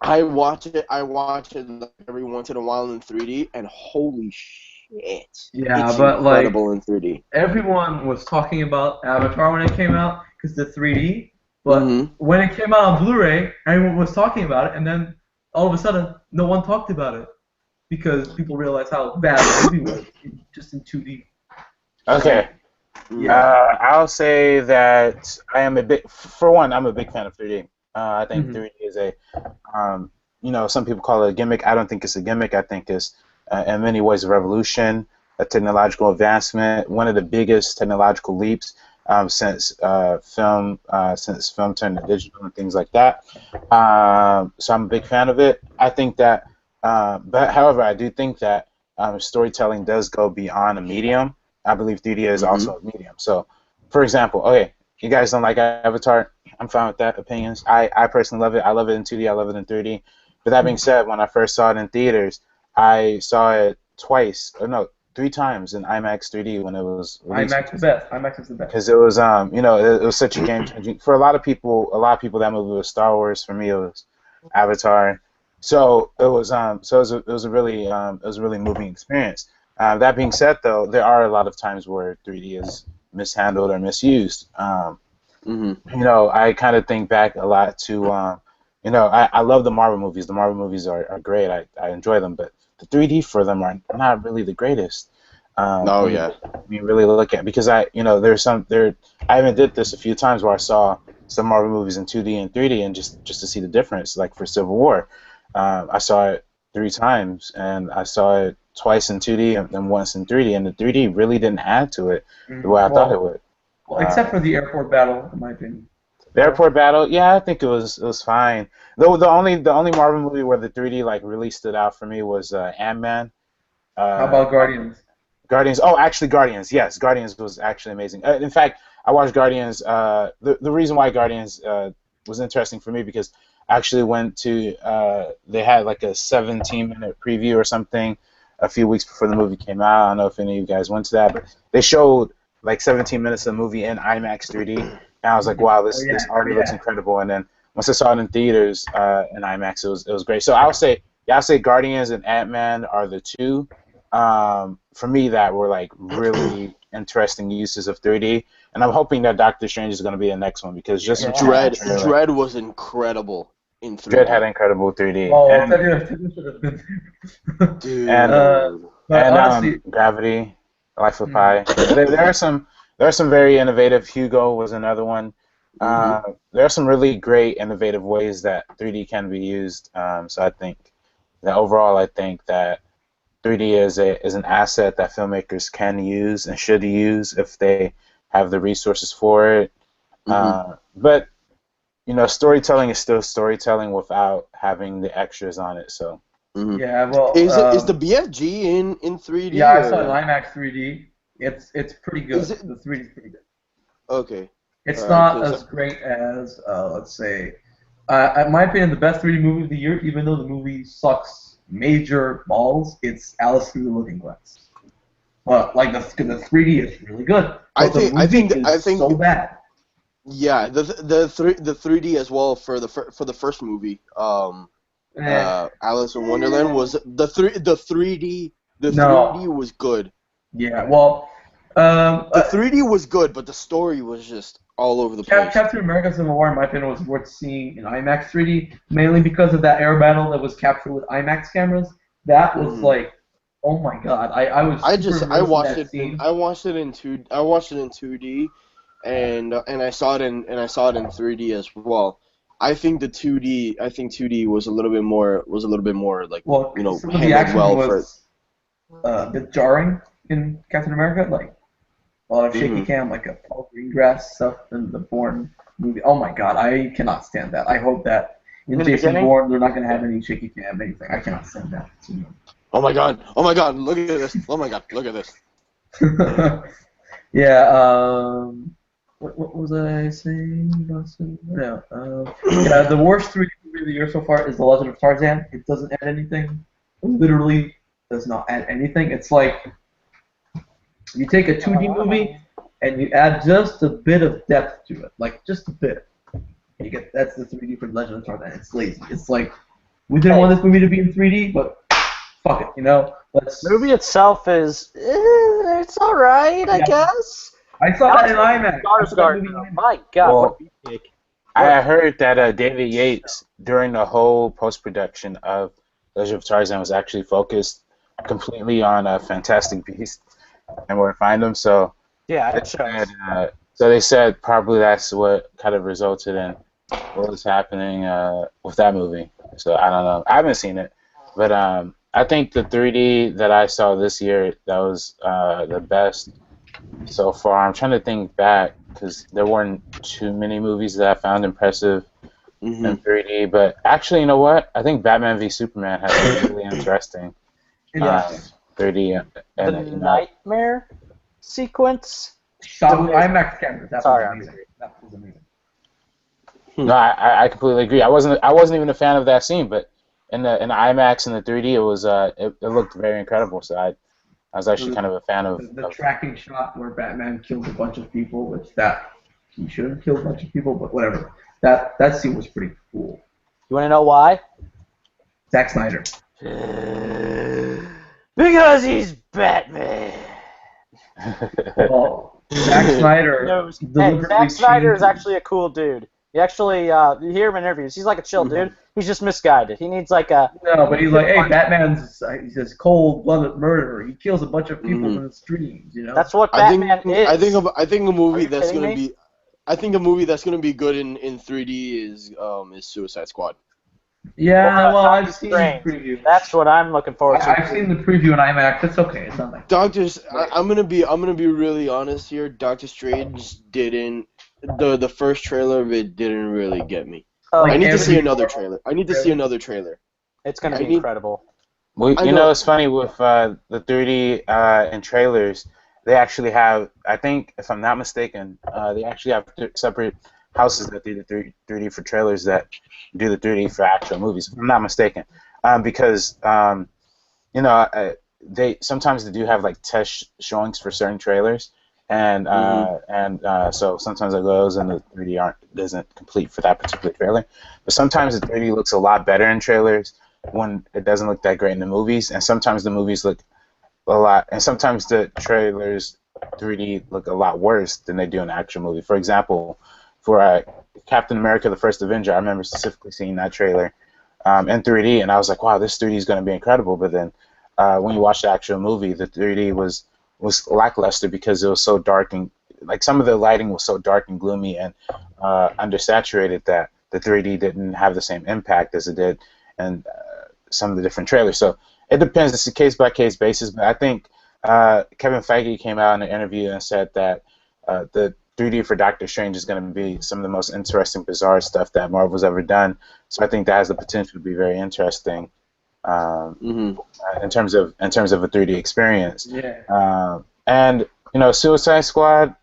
I watch it like every once in a while in 3D, and holy shit! Yeah, it's but incredible like in 3D. everyone was talking about Avatar when it came out because the 3D. But when it came out on Blu-ray, everyone was talking about it, and then all of a sudden, no one talked about it because people realized how bad the movie was just in 2D. Okay. Yeah. I'll say that I'm a big fan of 3D. I think 3D is some people call it a gimmick. I don't think it's a gimmick. I think it's, in many ways, a revolution, a technological advancement, one of the biggest technological leaps since film turned to digital and things like that. So I'm a big fan of it. I think that, but however, I do think that storytelling does go beyond a medium. I believe 3D is also a medium. So, for example, okay, you guys don't like Avatar. I'm fine with that. Opinions. I personally love it. I love it in 2D. I love it in 3D. But that being said, when I first saw it in theaters, I saw it three times in IMAX 3D when it was released. IMAX is the best. IMAX is the best. Because it was, it was such a game changing for a lot of people. That movie was Star Wars. For me, it was Avatar. So it was, it was a really moving experience. That being said, though, there are a lot of times where 3D is mishandled or misused. I kind of think back a lot to, I love the Marvel movies. The Marvel movies are great. I enjoy them, but the 3D for them are not really the greatest. I mean, really look at, because I even did this a few times where I saw some Marvel movies in 2D and 3D and just to see the difference. Like for Civil War, I saw it 3 times, and I saw it twice in 2D and then once in 3D, and the 3D really didn't add to it the way I thought it would. Well, except for the airport battle, in my opinion. The airport battle, yeah, I think it was fine. Though the only Marvel movie where the 3D like really stood out for me was Ant-Man. How about Guardians? Guardians. Oh, actually, Guardians. Yes, Guardians was actually amazing. In fact, I watched Guardians. The reason why Guardians was interesting for me because I actually went to they had like a 17-minute preview or something a few weeks before the movie came out. I don't know if any of you guys went to that, but they showed like 17 minutes of the movie in IMAX 3D, and I was like, wow, this already looks incredible. And then once I saw it in theaters in IMAX, it was great. So I'll say Guardians and Ant-Man are the two for me that were like really interesting uses of 3D, and I'm hoping that Doctor Strange is going to be the next one because just Dread was incredible. in 3D. Dread had incredible 3D. Oh, And, Tevya should have been there. Dude. But honestly, Gravity, Life of Pi. There are some very innovative. Hugo was another one. There are some really great innovative ways that 3D can be used. So I think that overall, I think that 3D is an asset that filmmakers can use and should use if they have the resources for it. But storytelling is still storytelling without having the extras on it. So yeah, well, is the BFG in 3D? Yeah, I saw it in IMAX 3D. It's pretty good. The 3D is pretty good. Okay. It's not as great as let's say, in my opinion, the best 3D movie of the year, even though the movie sucks major balls. It's Alice Through the Looking Glass. But like the 3D is really good. I think so bad. Yeah, the 3D as well for the first movie. Alice in Wonderland was the 3D was good. Yeah, well, the 3D was good, but the story was just all over the place. Captain America: Civil War, in my opinion, was worth seeing in IMAX 3D, mainly because of that air battle that was captured with IMAX cameras. That was like, oh my god, I watched it in 2D, and I saw it in 3D as well. I think 2D was a little bit more like handled well for. A bit jarring in Captain America, like a lot of shaky cam, like a Paul Greengrass stuff in the Bourne movie. Oh my god, I cannot stand that. I hope that in Jason Bourne they're not going to have any shaky cam, anything. I cannot stand that. Oh my god, look at this. Oh my god, look at this. Yeah, what was I saying? Yeah, the worst 3D movie of the year so far is The Legend of Tarzan. It doesn't add anything. Literally does not add anything. It's like you take a 2D movie and you add just a bit of depth to it, like just a bit. That's the 3D for Legend of Tarzan. It's lazy. It's like we didn't want this movie to be in 3D, but fuck it, The movie itself is it's all right, I guess. I saw that in IMAX. My God. I heard that David Yates, during the whole post-production of Legend of Tarzan, was actually focused completely on Fantastic Beasts and where to find them. So yeah, so they said probably that's what kind of resulted in what was happening with that movie. So I don't know. I haven't seen it, but I think the 3D that I saw this year, that was the best so far. I'm trying to think back because there weren't too many movies that I found impressive in 3D. But actually, you know what? I think Batman v Superman has been really interesting 3D. And, the nightmare sequence. IMAX cameras. That was amazing. No, I completely agree. I wasn't even a fan of that scene, but in the IMAX and the 3D, it was it looked very incredible. So I was actually kind of a fan of the tracking shot where Batman kills a bunch of people, which he should have killed a bunch of people, but whatever. That scene was pretty cool. You want to know why? Zack Snyder. Because he's Batman. Well, Zack Snyder. Zack Snyder is actually a cool dude. He actually, you hear him in interviews. He's like a chill dude. He's just misguided. He needs like a. No, but he's like, hey, Batman's he's this cold-blooded murderer. He kills a bunch of people in the streams. That's what Batman is. I think a movie that's gonna be. I think a movie that's gonna be good in 3D is Suicide Squad. Yeah, well, I've seen the preview. That's what I'm looking forward to. I've seen the preview in IMAX. It's okay. It's not like. I'm gonna be really honest here. Doctor Strange didn't. The first trailer of it didn't really get me. I need to see another trailer. It's gonna be incredible. Well, it's funny with the 3D and trailers. They actually have, I think, if I'm not mistaken, they actually have separate houses that do the 3D for trailers that do the 3D for actual movies. If I'm not mistaken, because they sometimes do have like test showings for certain trailers, and so sometimes it goes and the 3D isn't complete for that particular trailer. But sometimes the 3D looks a lot better in trailers when it doesn't look that great in the movies, and sometimes the movies look a lot, and sometimes the trailers 3D look a lot worse than they do in an actual movie. For example, for Captain America: The First Avenger. I remember specifically seeing that trailer in 3D, and I was like, wow, this 3D is going to be incredible. But then when you watch the actual movie, the 3D was lackluster because it was so dark and like some of the lighting was so dark and gloomy and undersaturated that the 3D didn't have the same impact as it did in some of the different trailers. So it depends. It's a case-by-case basis. But I think Kevin Feige came out in an interview and said that the 3D for Doctor Strange is going to be some of the most interesting, bizarre stuff that Marvel's ever done. So I think that has the potential to be very interesting in terms of a 3D experience. Yeah. And Suicide Squad,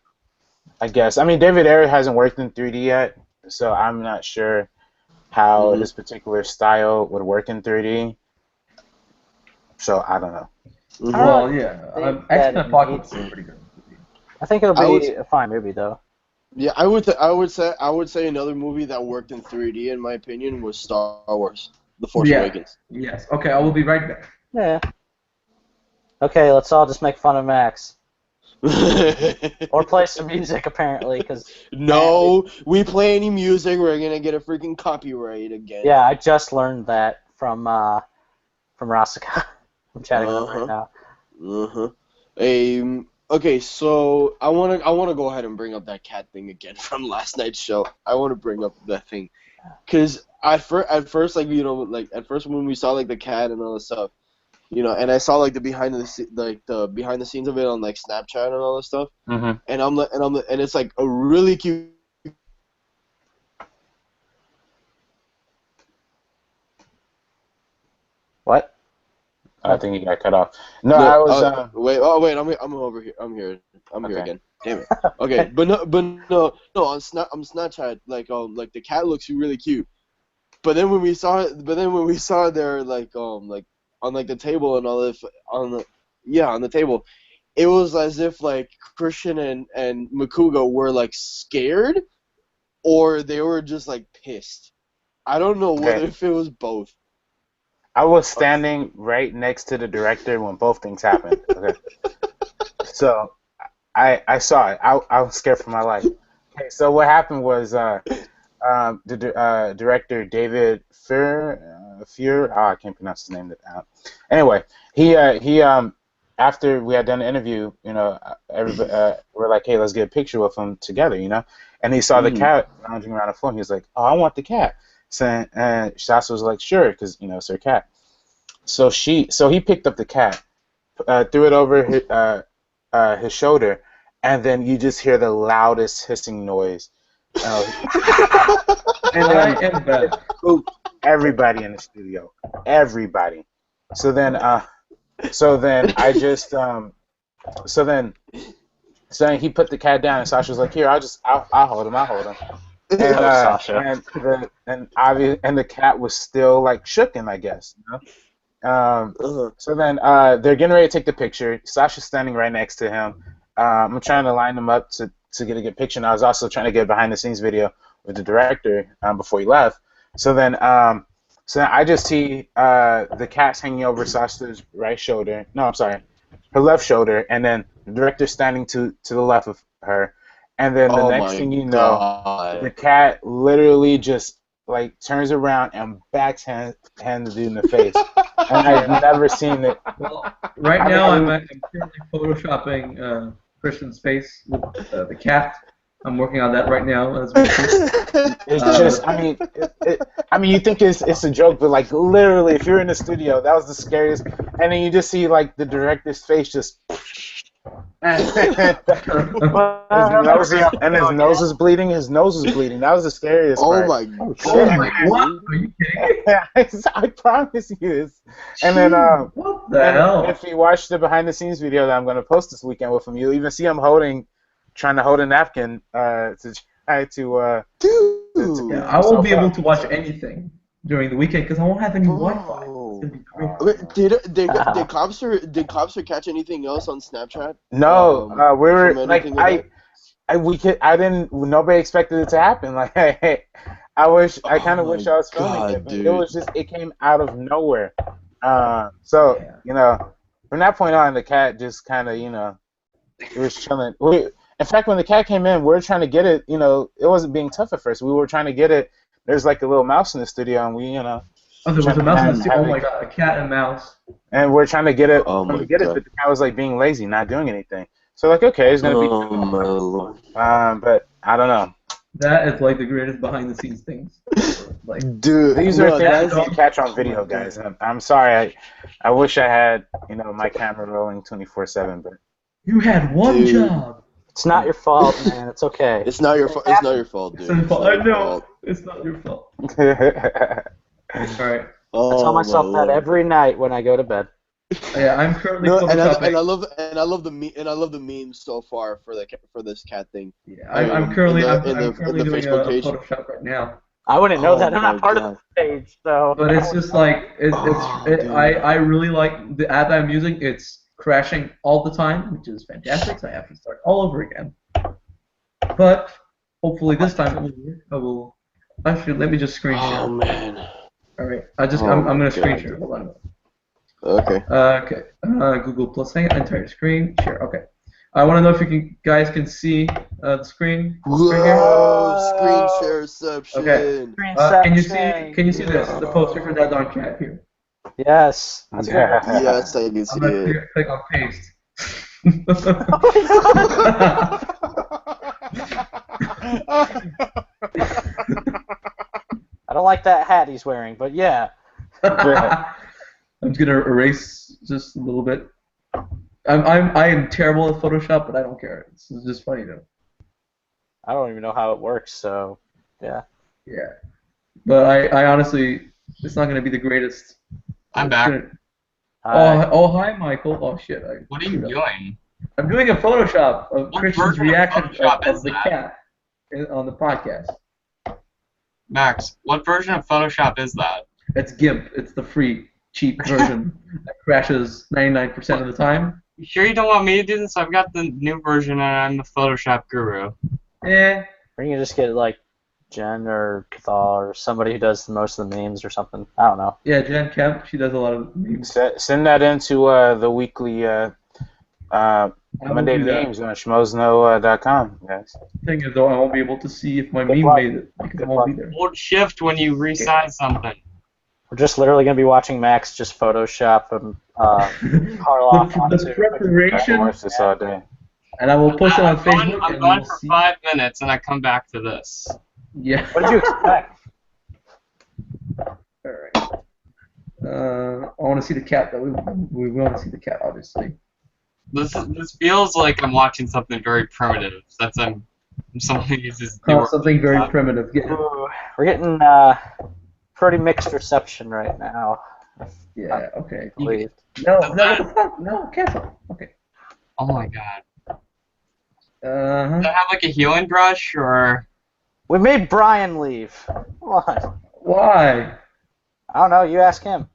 I guess. I mean, David Ayer hasn't worked in 3D yet, so I'm not sure how his particular style would work in 3D. So I don't know. Well, yeah. X-Men Apocalypse is pretty good. I think it'll be a fine movie, though. Yeah, I would say another movie that worked in 3D, in my opinion, was Star Wars: The Force Awakens. Yes. Okay, I will be right back. Yeah. Okay, let's all just make fun of Max. Or play some music, apparently, because... No, we play any music, we're gonna get a freaking copyright again. Yeah, I just learned that from Rasica. I'm chatting with him right now. Okay, so I wanna go ahead and bring up that cat thing again from last night's show. I wanna bring up that thing, cause at first, like at first when we saw like the cat and all this stuff, and I saw like the behind the scenes of it on like Snapchat and all this stuff, and and it's like a really cute. What? I think he got cut off. No, I was. Wait. Oh, wait. I'm over here. I'm here again. Damn it. Okay, but no. On Snapchat, like the cat looks really cute. But then when we saw it there, like on like the table and all this on the table, it was as if like Christian and Makuga were like scared, or they were just like pissed. I don't know whether if it was both. I was standing right next to the director when both things happened. Okay. So I saw it. I was scared for my life. Okay, so what happened was the director David Fear. I can't pronounce his name. Anyway, he after we had done the interview, everybody we're like, hey, let's get a picture with him together, and he saw the cat lounging around the floor. And he was like, oh, I want the cat. So, and Shasa was like, sure, because it's her cat. So he picked up the cat, threw it over his shoulder, and then you just hear the loudest hissing noise. And then everybody in the studio, everybody. So then I just so then he put the cat down, and Sasha was like, here, I'll hold him. And the cat was still like shooken, I guess. So then they're getting ready to take the picture. Sasha's standing right next to him. I'm trying to line them up to get a good picture. And I was also trying to get a behind the scenes video with the director before he left. So then I just see the cat's hanging over Sasha's right shoulder. No, I'm sorry, her left shoulder, and then the director standing to the left of her. And then the next thing you know, the cat literally just like turns around and backhands the dude in the face. And I've never seen it. Well, right now I'm currently photoshopping Christian's face with the cat. I'm working on that right now as we speak. It's just, I mean, you think it's a joke, but like literally, if you're in the studio, that was the scariest. And then you just see like the director's face just. And his nose is bleeding. His nose is bleeding. That was the scariest part. Oh my god! What? Are you kidding? I promise you this. And then what the hell? If you watch the behind the scenes video that I'm going to post this weekend with him, you'll even see him trying to hold a napkin to try to. Dude, I won't be able to watch anything during the weekend because I won't have any Wi-Fi. Did Cobster catch anything else on Snapchat? No, we were like nobody expected it to happen. Like I kind of wish I was filming it, but it was just it came out of nowhere. From that point on, the cat just kind of it was chilling. In fact, when the cat came in, we were trying to get it. You know, it wasn't being tough at first. We were trying to get it. There's like a little mouse in the studio, and we, you know. Oh, there was a mouse in the studio. Oh my god, a cat and mouse. And we're trying to get it. Oh my get it, god. but the cat was like being lazy, not doing anything. So like, okay, it's gonna be. Oh my lord. But I don't know. That is like the greatest behind the scenes things. Like, Dude, these are things that's you catch on video, guys. I'm sorry. I wish I had, you know, my camera rolling 24/7, but you had one job. It's not your fault, man. It's okay. It's not your fault. It's not your fault, dude. It's not I know. It's not your fault. All right. Oh, I tell myself that every night when I go to bed. Yeah, I'm currently and I photoshopping. love the memes so far for this cat thing. Yeah, I'm currently doing a Facebook page. Photoshop right now. I wouldn't know that. I'm my not part God. of the page, so. But it's just like I really like the app I'm using. It's crashing all the time, which is fantastic. So I have to start all over again. But hopefully this time it will work. I will. Actually, let me just screen share. Oh man. All right. I'm gonna screen share. Hold on. Okay. Okay. Google Plus Hangout, entire screen. Share. Okay. I want to know if guys can see the screen. Whoa! Screen shareception. Okay. Can you see this? The poster for that on cat here. Yes. Yes, I can see I'm gonna it. click on paste. I don't like that hat he's wearing, but yeah. I'm gonna erase just a little bit. I am terrible at Photoshop, but I don't care. It's just funny though. I don't even know how it works, so yeah. Yeah, but I honestly, it's not gonna be the greatest. I'm back. Hi, Michael. Oh shit. What are you doing? I'm doing a Photoshop of What Christian's version of reaction Photoshop of is the that? cat on the podcast. Max, what version of Photoshop is that? It's GIMP. It's the free, cheap version that crashes 99% of the time. You sure you don't want me to do this? I've got the new version and I'm the Photoshop guru. Eh. Or you can just get like Jen or Cathal or somebody who does most of the memes or something. I don't know. Yeah, Jen Kemp. She does a lot of memes. Send that into the weekly Monday memes on schmoesno.com, guys. Thing is, though, I won't be able to see if my meme made it because I won't be there. Hold shift when you resize something. We're just literally going to be watching Max just Photoshop Karloff onto The preparation. I watched this all day. And I will post it on Facebook. I'm gone for 5 minutes and I come back to this. Yeah. What did you expect? Alright. I want to see the cat, though. We want to see the cat, obviously. This feels like I'm watching something very primitive. Someone who uses something very primitive. Yeah. We're getting pretty mixed reception right now. Yeah. Okay. Please. No, cancel. Okay. Oh my god. Uh-huh. Does that have like a healing brush or? We made Brian leave. What? Why? I don't know. You ask him.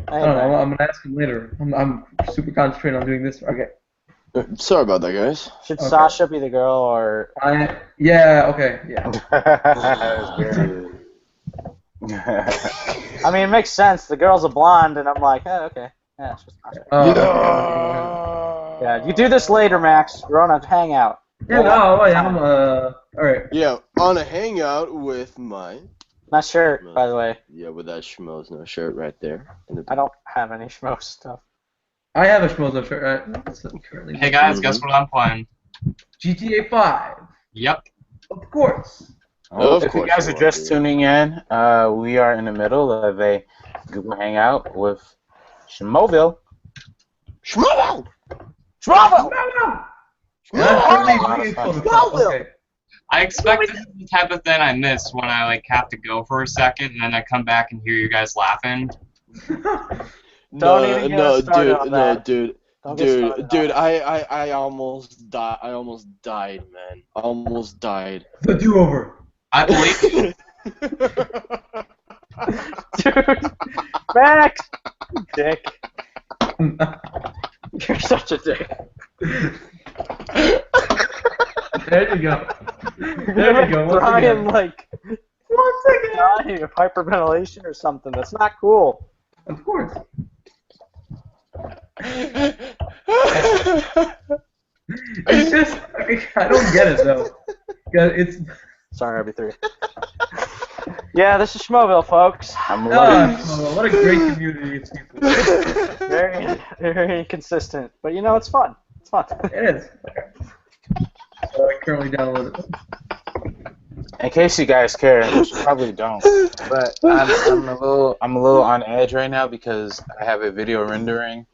I don't know. I'm gonna ask him later. I'm super concentrated on doing this. Okay. Sorry about that, guys. Should Sasha be the girl or? Yeah. Okay. Yeah. I mean, it makes sense. The girl's a blonde, and I'm like, okay. Yeah, it's just Sasha. Yeah. You do this later, Max. We're on a hangout. Yeah. No. I'm all right. Yeah, on a hangout with my. Nice shirt, by the way. Yeah, with that Schmoesno shirt right there. I don't have any Schmo stuff. I have a Schmoesno shirt. Currently. Hey guys, guess what I'm playing? GTA 5. Yep. Of course. If you guys are just tuning in, we are in the middle of a Google Hangout with Schmoeville. Schmoeville! Schmoeville! Okay. I expect this is the type of thing I miss when I like have to go for a second and then I come back and hear you guys laughing. Dude, I almost died. I almost died, man. I almost died. The do-over. I believe you. Dude, Max, dick. You're such a dick. There you go. There you go. Brian, like, once again, dying of hyperventilation or something. That's not cool. Of course. It's just I don't get it though. It's Sorry, RB3. Yeah, this is Schmoeville, folks. I'm loving it. what a great community it's people. Very, very inconsistent, but you know, it's fun. It's fun. It is. So I currently downloaded it. In case you guys care, which you probably don't, but I'm a little on edge right now because I have a video rendering,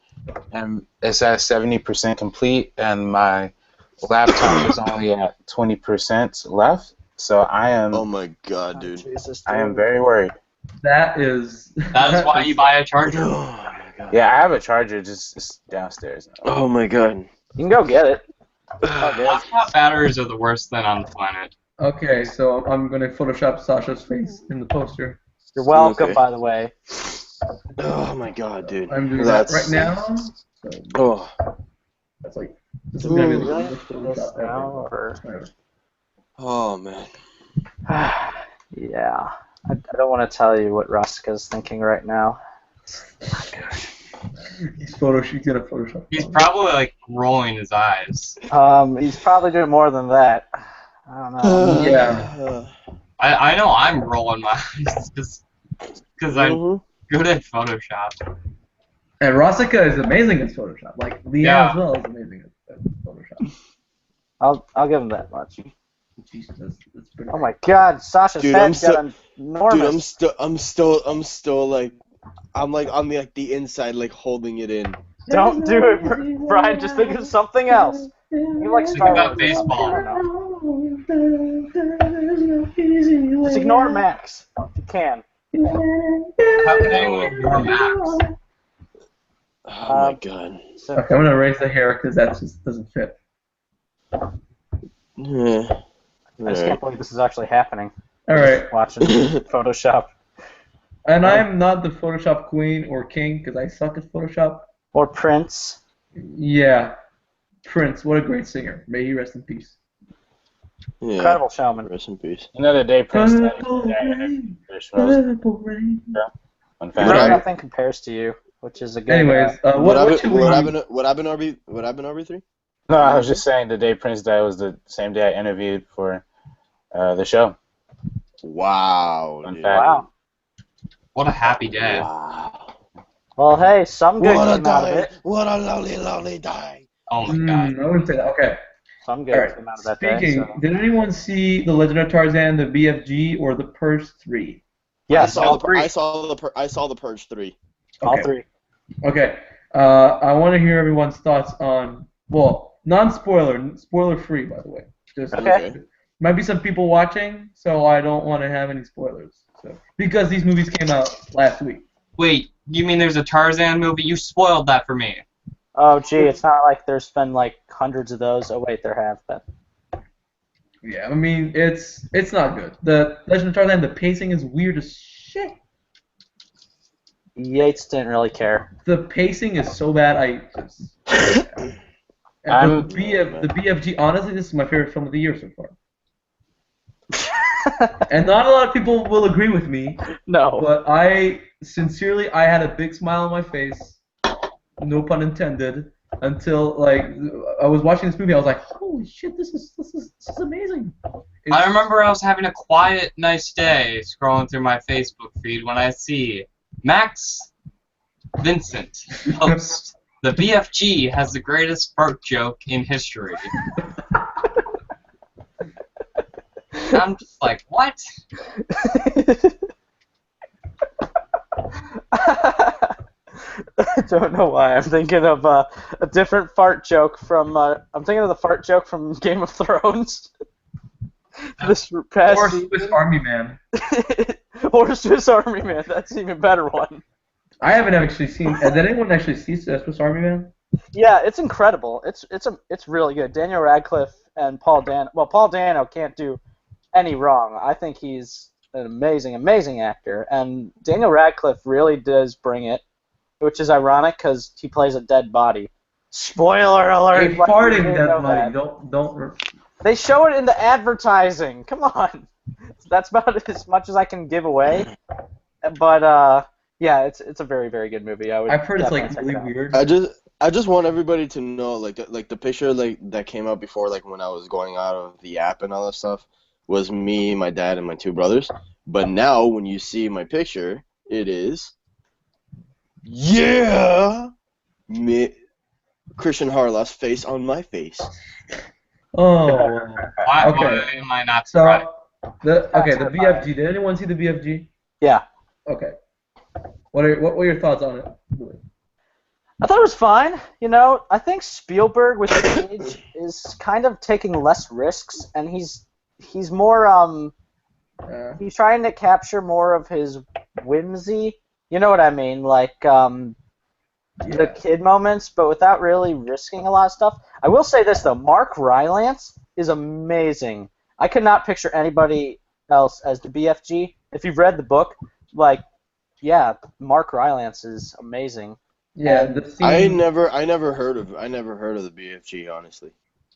and it's at 70% complete, and my laptop is only at 20% left. So I am. Oh my god, dude. Jesus, I am very worried. That is why you buy a charger. Oh my god. Yeah, I have a charger just downstairs now. Oh my god. You can go get it. Laptop batteries are the worst thing on the planet. Okay, so I'm gonna Photoshop Sasha's face in the poster. You're welcome, Okay. by the way. Oh my god, dude. I'm doing That's- that right now. So Oh. that's like this is gonna be the Really? worst This Photoshop now, ever. or... Whatever. Oh man. Yeah. I don't want to tell you what Rostka's thinking right now. He's gonna Photoshop. He's probably like rolling his eyes. He's probably doing more than that. I don't know. Yeah. I know I'm rolling my eyes because I'm Mhm. good at Photoshop. And Rosika is amazing at Photoshop. Like Leanne Yeah. as well is amazing at Photoshop. I'll give him that much. Jesus, that's pretty. Oh my God, Sasha's Dude, I'm head's got enormous. Dude, I'm still like, I'm like on the inside, like holding it in. Don't do it, Brian. Just think of something else. You like Think Star about Wars or something, baseball. I don't know. Just ignore Max if you can. How can anyone ignore Max? Oh my god. So, Okay, I'm gonna erase the hair because that just doesn't fit. Yeah. I just can't believe this is actually happening. All right, Watching Photoshop and I'm not the Photoshop queen or king because I suck at Photoshop. or Prince. Yeah, Prince, what a great singer. May he rest in peace. Yeah. Incredible showman. Rest in peace. Another day, Prince. Purple rain, purple rain. On Really, Right. nothing compares to you, which is a good. Anyways, what should we? What happened RB3? No, I was just saying the day Prince died was the same day I interviewed for the show. Wow. Fun Dude. fact. Wow. What a happy day. Wow. Well, hey, some good What a came out of day. it. What a lovely, lovely day. Oh my god. I wouldn't say that. Okay. Some All good right. came out of that day. Speaking, So. did anyone see The Legend of Tarzan, the BFG, or the Purge 3? Yes, I all three. saw the Purge 3. All Okay. three. Okay. I want to hear everyone's thoughts on, well, non-spoiler, spoiler-free, by the way. Just Okay. might be some people watching, so I don't want to have any spoilers. So because these movies came out last week. Wait, you mean there's a Tarzan movie? You spoiled that for me. Oh, gee, it's not like there's been like hundreds of those. Oh, wait, there have been. Yeah, I mean it's not good. The Legend of Tarzan, the pacing is weird as shit. Yates didn't really care. The pacing is so bad. And the BFG. Honestly, this is my favorite film of the year so far. And not a lot of people will agree with me, No. but I had a big smile on my face, no pun intended, until like I was watching this movie. I was like, holy shit, this is amazing. I remember I was having a quiet, nice day scrolling through my Facebook feed when I see Maxance Vincent post, "The BFG has the greatest fart joke in history." I'm just like, what? I don't know why. I'm thinking of a different fart joke from. I'm thinking of the fart joke from Game of Thrones. This past Or season. Swiss Army Man. Or Swiss Army Man. That's an even better one. I haven't actually seen. Did anyone actually see Swiss Army Man? Yeah, it's incredible. It's really good. Daniel Radcliffe and Paul Dano. Well, Paul Dano can't do any wrong. I think he's an amazing actor, and Daniel Radcliffe really does bring it, which is ironic because he plays a dead body. Spoiler alert! A Like, farting you didn't dead know body. that. Don't. They show it in the advertising. Come on, that's about as much as I can give away. But yeah, it's a very good movie. I've heard it's like definitely really check it out. weird. I just want everybody to know, like the picture like that came out before, like when I was going out of the app and all that stuff, was me, my dad, and my two brothers. But now, when you see my picture, it is me, Christian Harloff's face on my face. Oh. Why Okay. am I not surprised? So the BFG. Did anyone see the BFG? Yeah. Okay. What were your thoughts on it? I thought it was fine. You know, I think Spielberg with his age is kind of taking less risks, and he's more he's trying to capture more of his whimsy. You know what I mean? Like the kid moments, but without really risking a lot of stuff. I will say this though, Mark Rylance is amazing. I could not picture anybody else as the BFG. If you've read the book, like, yeah, Mark Rylance is amazing. Yeah, And the scene. I never heard of the BFG, honestly.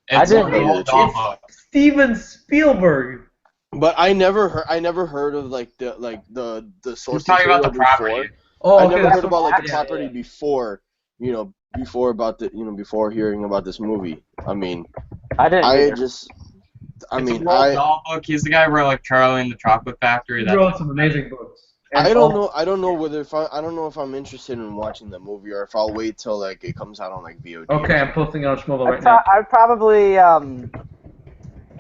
It's I didn't a either. doll book. Steven Spielberg. But I never heard of like the source He's talking about material the property. before. Oh, I okay. never heard about like the yeah, property before, before hearing about this movie. I mean, I didn't. It's a Roald Dahl book. He's the guy who wrote like Charlie and the Chocolate Factory. He wrote some amazing books. And I don't know. I don't know if I'm interested in watching the movie or if I'll wait till like it comes out on like VOD. Okay, I'm posting it on Schmoeville right now. I'd probably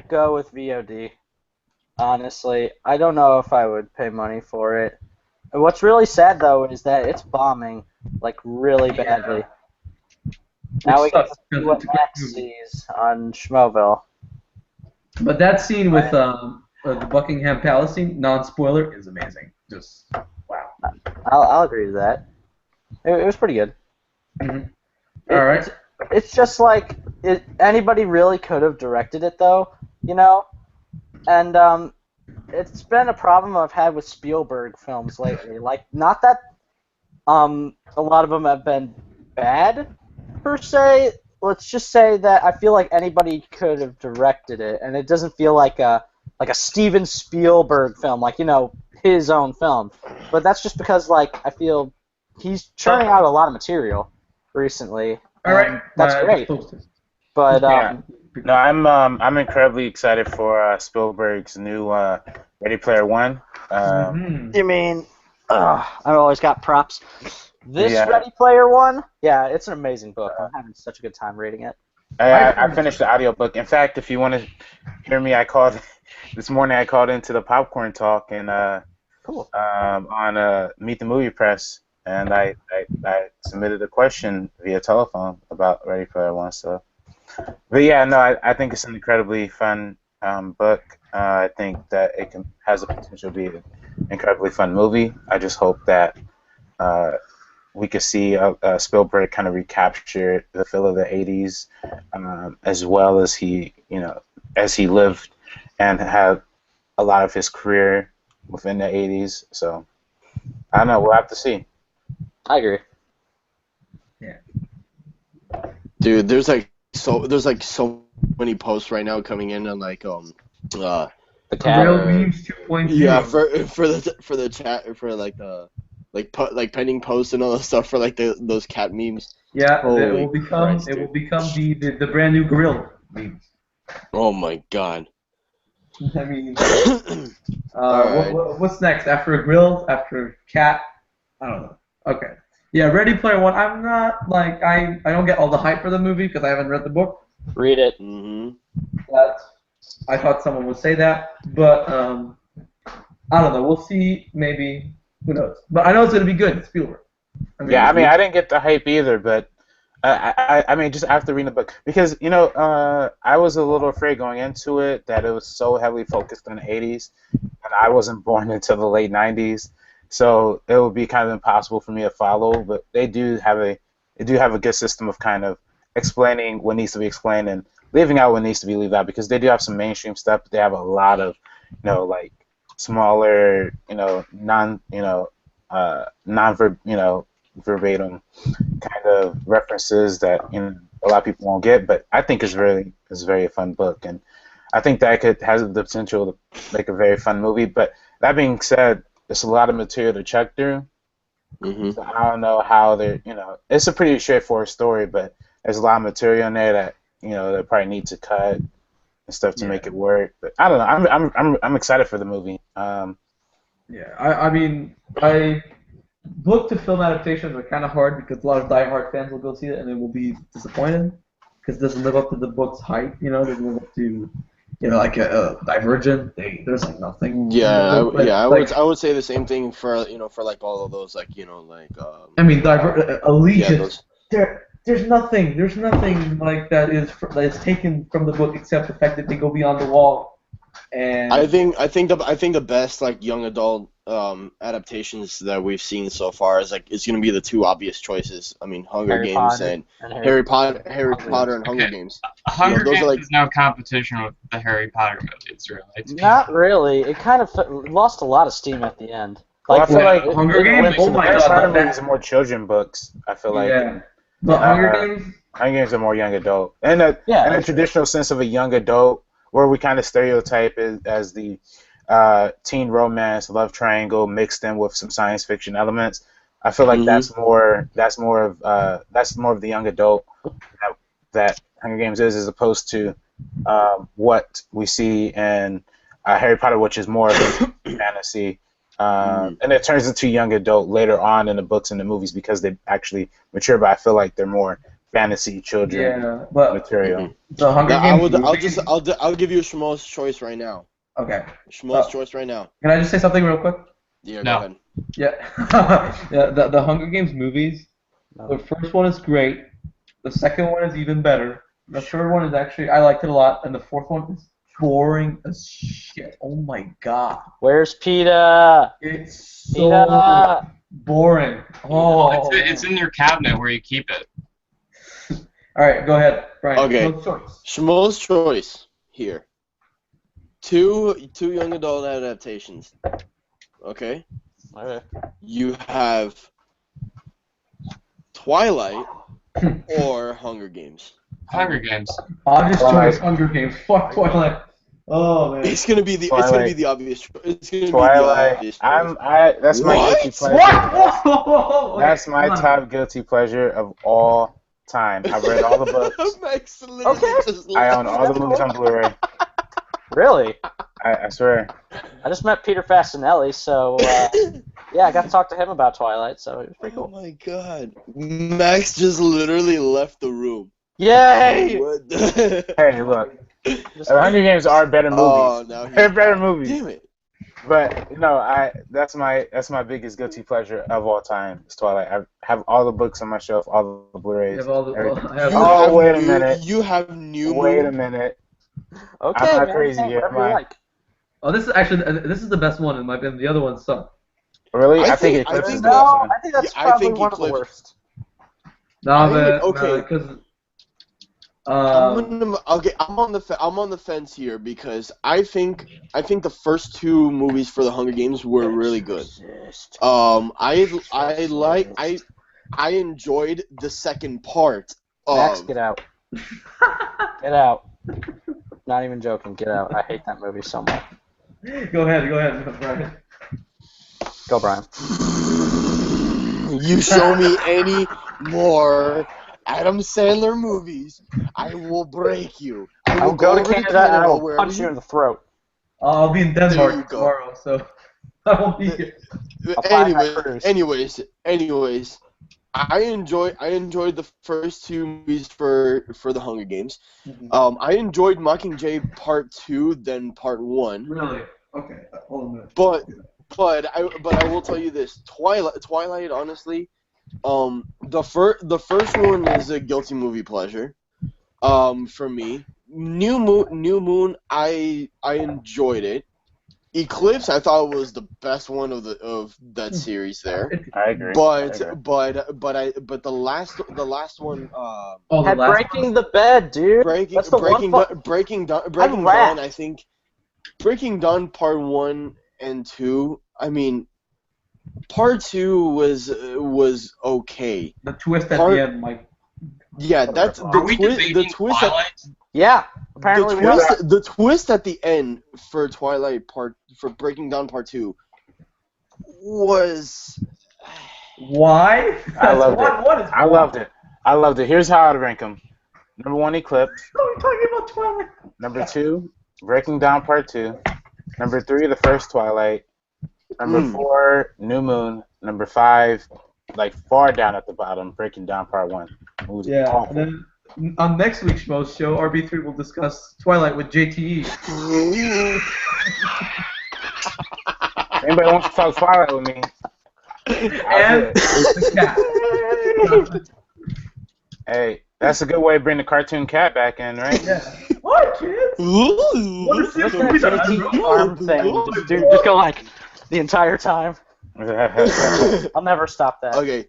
go with VOD. Honestly, I don't know if I would pay money for it. What's really sad though is that it's bombing like really badly. Now we can see what Max sees on Schmoeville. But that scene with the Buckingham Palace scene, non-spoiler, is amazing. Just wow. I'll agree to that. It was pretty good. Mm-hmm. All right. It's just like anybody really could have directed it though, you know, and it's been a problem I've had with Spielberg films lately. Like, not that a lot of them have been bad per se. Let's just say that I feel like anybody could have directed it, and it doesn't feel like a Steven Spielberg film, like, you know, his own film. But that's just because, like, I feel he's churning out a lot of material recently. All right, that's great. But no, I'm incredibly excited for Spielberg's new Ready Player One. You mean? I always got props. This Ready Player One, yeah, it's an amazing book. I'm having such a good time reading it. I finished the audiobook. In fact, if you want to hear me, this morning I called into the Popcorn Talk and on Meet the Movie Press, and I submitted a question via telephone about Ready Player One. So, but yeah, no, I think it's an incredibly fun book. I think that it has the potential to be an incredibly fun movie. I just hope that we could see Spielberg kind of recapture the feel of the '80s, as well as he lived and had a lot of his career within the '80s. So I don't know. We'll have to see. I agree. Yeah. Dude, there's so many posts right now coming in on like the cat. Real memes 2.0. Yeah, for the chat for like the like pending posts and all that stuff for like those cat memes. Yeah, Holy it will become Christ, the brand new grill memes. Oh my god. I mean, right. what's next after grill? After cat? I don't know. Okay. Yeah, Ready Player One. I'm not like I don't get all the hype for the movie because I haven't read the book. Read it. Mhm. But I thought someone would say that, but I don't know. We'll see. Maybe. Who knows? But I know it's gonna be good. It's Spielberg. I didn't get the hype either, but I mean, just after reading the book, because I was a little afraid going into it that it was so heavily focused on the '80s, and I wasn't born until the late '90s, so it would be kind of impossible for me to follow. But they do have a good system of kind of explaining what needs to be explained and leaving out what needs to be left out, because they do have some mainstream stuff, but they have a lot of like smaller verbatim kind of references that a lot of people won't get, but I think it's a very fun book, and I think that has the potential to make a very fun movie. But that being said, there's a lot of material to check through, So I don't know how they're, it's a pretty straightforward story, but there's a lot of material in there that, they probably need to cut and stuff to make it work. But I don't know. I'm excited for the movie. I mean, book to film adaptations are kind of hard because a lot of diehard fans will go see it and they will be disappointed because it doesn't live up to the book's hype. Doesn't live up to, like a Divergent. There's like nothing. Yeah, I would say the same thing for for like all of those I mean, Allegiance. There's nothing like that is taken from the book except the fact that they go beyond the wall. And I think the best young adult adaptations that we've seen so far is it's going to be the two obvious choices. I mean, Hunger Games and Harry Potter and Hunger Games. Hunger Games is no competition with the Harry Potter movies, really. Not really. It kind of lost a lot of steam at the end. I feel like Hunger Games. Oh my God! Potter movies are more children books. I feel like. Yeah. But Hunger Games are more young adult, and in a traditional sense of a young adult, where we kind of stereotype it as the teen romance love triangle mixed in with some science fiction elements. I feel like that's more of the young adult that Hunger Games is, as opposed to what we see in Harry Potter, which is more of a fantasy. And it turns into young adult later on in the books and the movies because they actually mature, but I feel like they're more fantasy children material. The Hunger Games. I'll give you a Schmo's choice right now. Okay. Schmo's choice right now. Can I just say something real quick? Yeah, go ahead. Yeah. The Hunger Games movies. The first one is great. The second one is even better. The third one is I liked it a lot, and the fourth one is boring as shit. Oh my God. Where's PETA? It's so boring. Oh. It's in your cabinet where you keep it. All right, go ahead, Brian. Okay. Schmo's choice here. Two young adult adaptations. Okay. You have Twilight or Hunger Games. Hunger Games. Obvious choice, Hunger Games. Fuck Twilight. Oh man. It's gonna be the obvious choice. It's gonna Twilight. be the obvious choice. That's my guilty pleasure. What? That's my top guilty pleasure of all time. I've read all the books. I own all the movies on Blu-ray. Really? I swear. I just met Peter Fasinelli, so I got to talk to him about Twilight, so it was pretty cool. Oh my God, Max just literally left the room. Yay! Hey, look, Hunger Games are better movies. Oh, now they're better movies. Damn it! But that's my biggest guilty pleasure of all time. Is Twilight. I have all the books on my shelf, all the Blu-rays. Wait a minute. You have new. Wait a minute. Okay, I'm not man, crazy yet. whatever you like. Oh, this is the best one in my opinion. The other ones suck. Really? I think Eclipse is the best one. I think that's probably one of the worst. No, because I'm on the fence here because I think the first two movies for the Hunger Games were really good. I enjoyed the second part. Max, get out. Get out. Not even joking. Get out. I hate that movie so much. Go ahead, Brian. Go, Brian. You show me any more Adam Sandler movies, I will break you. I'll go to Canada and I will punch you in the throat. I'll be in Denmark tomorrow, so I won't be here. Anyways, I enjoyed the first two movies for the Hunger Games. Mm-hmm. I enjoyed Mockingjay Part 2 than Part 1. Really? Okay. Hold on a minute. But I will tell you this: Twilight, honestly, the first one is a guilty movie pleasure, for me. New Moon, I enjoyed it. Eclipse, I thought was the best one of that series there. I agree. But the last one. Breaking the Bed, dude. Breaking Dawn. I think Breaking Dawn Part 1 and 2. I mean, Part 2 was okay. The twist at the end, Mike. Yeah, that's the twist. Yeah, apparently the twist at the end for for Breaking Dawn Part 2 was Why? I loved it. What is I loved it. I loved it. Here's how I'd rank them. Number 1, Eclipse. We're talking about Twilight. Number 2, Breaking Down Part 2. Number 3, the first Twilight. Number 4, New Moon. Number 5, like far down at the bottom, Breaking Down Part 1. Yeah, awful. and then on next week's Schmo's show, RB3 will discuss Twilight with JTE. Anybody wants to talk Twilight with me? And the cat. Hey, that's a good way to bring the cartoon cat back in, right? Yeah. What, kids? What is this movie that JT arm thing. Just go like the entire time. I'll never stop that. Okay.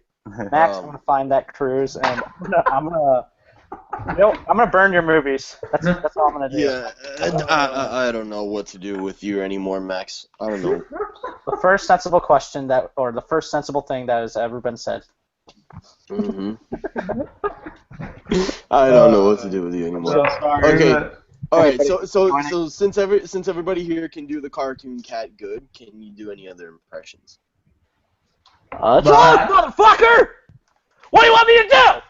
Max, I'm gonna find that cruise and I'm gonna burn your movies. That's all I'm gonna do. Yeah, I don't know what to do with you anymore, Max. I don't know. The first sensible question or the first sensible thing that has ever been said. I don't know what to do with you anymore. Okay. All right. So since everybody here can do the cartoon cat good, can you do any other impressions? Motherfucker! What do you want me to do?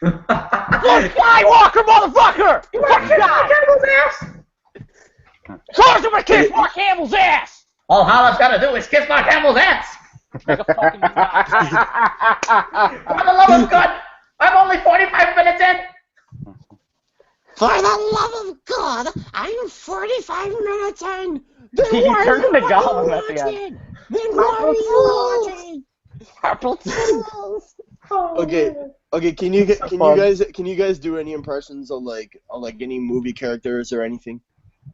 Luke Skywalker, motherfucker! You want to kiss Mark Hamill's ass? Someone's gonna kiss Mark Hamill's ass! All Holland's gotta do is kiss Mark Hamill's ass! Make a fucking For the love of God! I'm only 45 minutes in! For the love of God, I'm 45 minutes in! He turned into Gollum at the end. Then why are you watching? Okay. Can you guys do any impressions of like any movie characters or anything?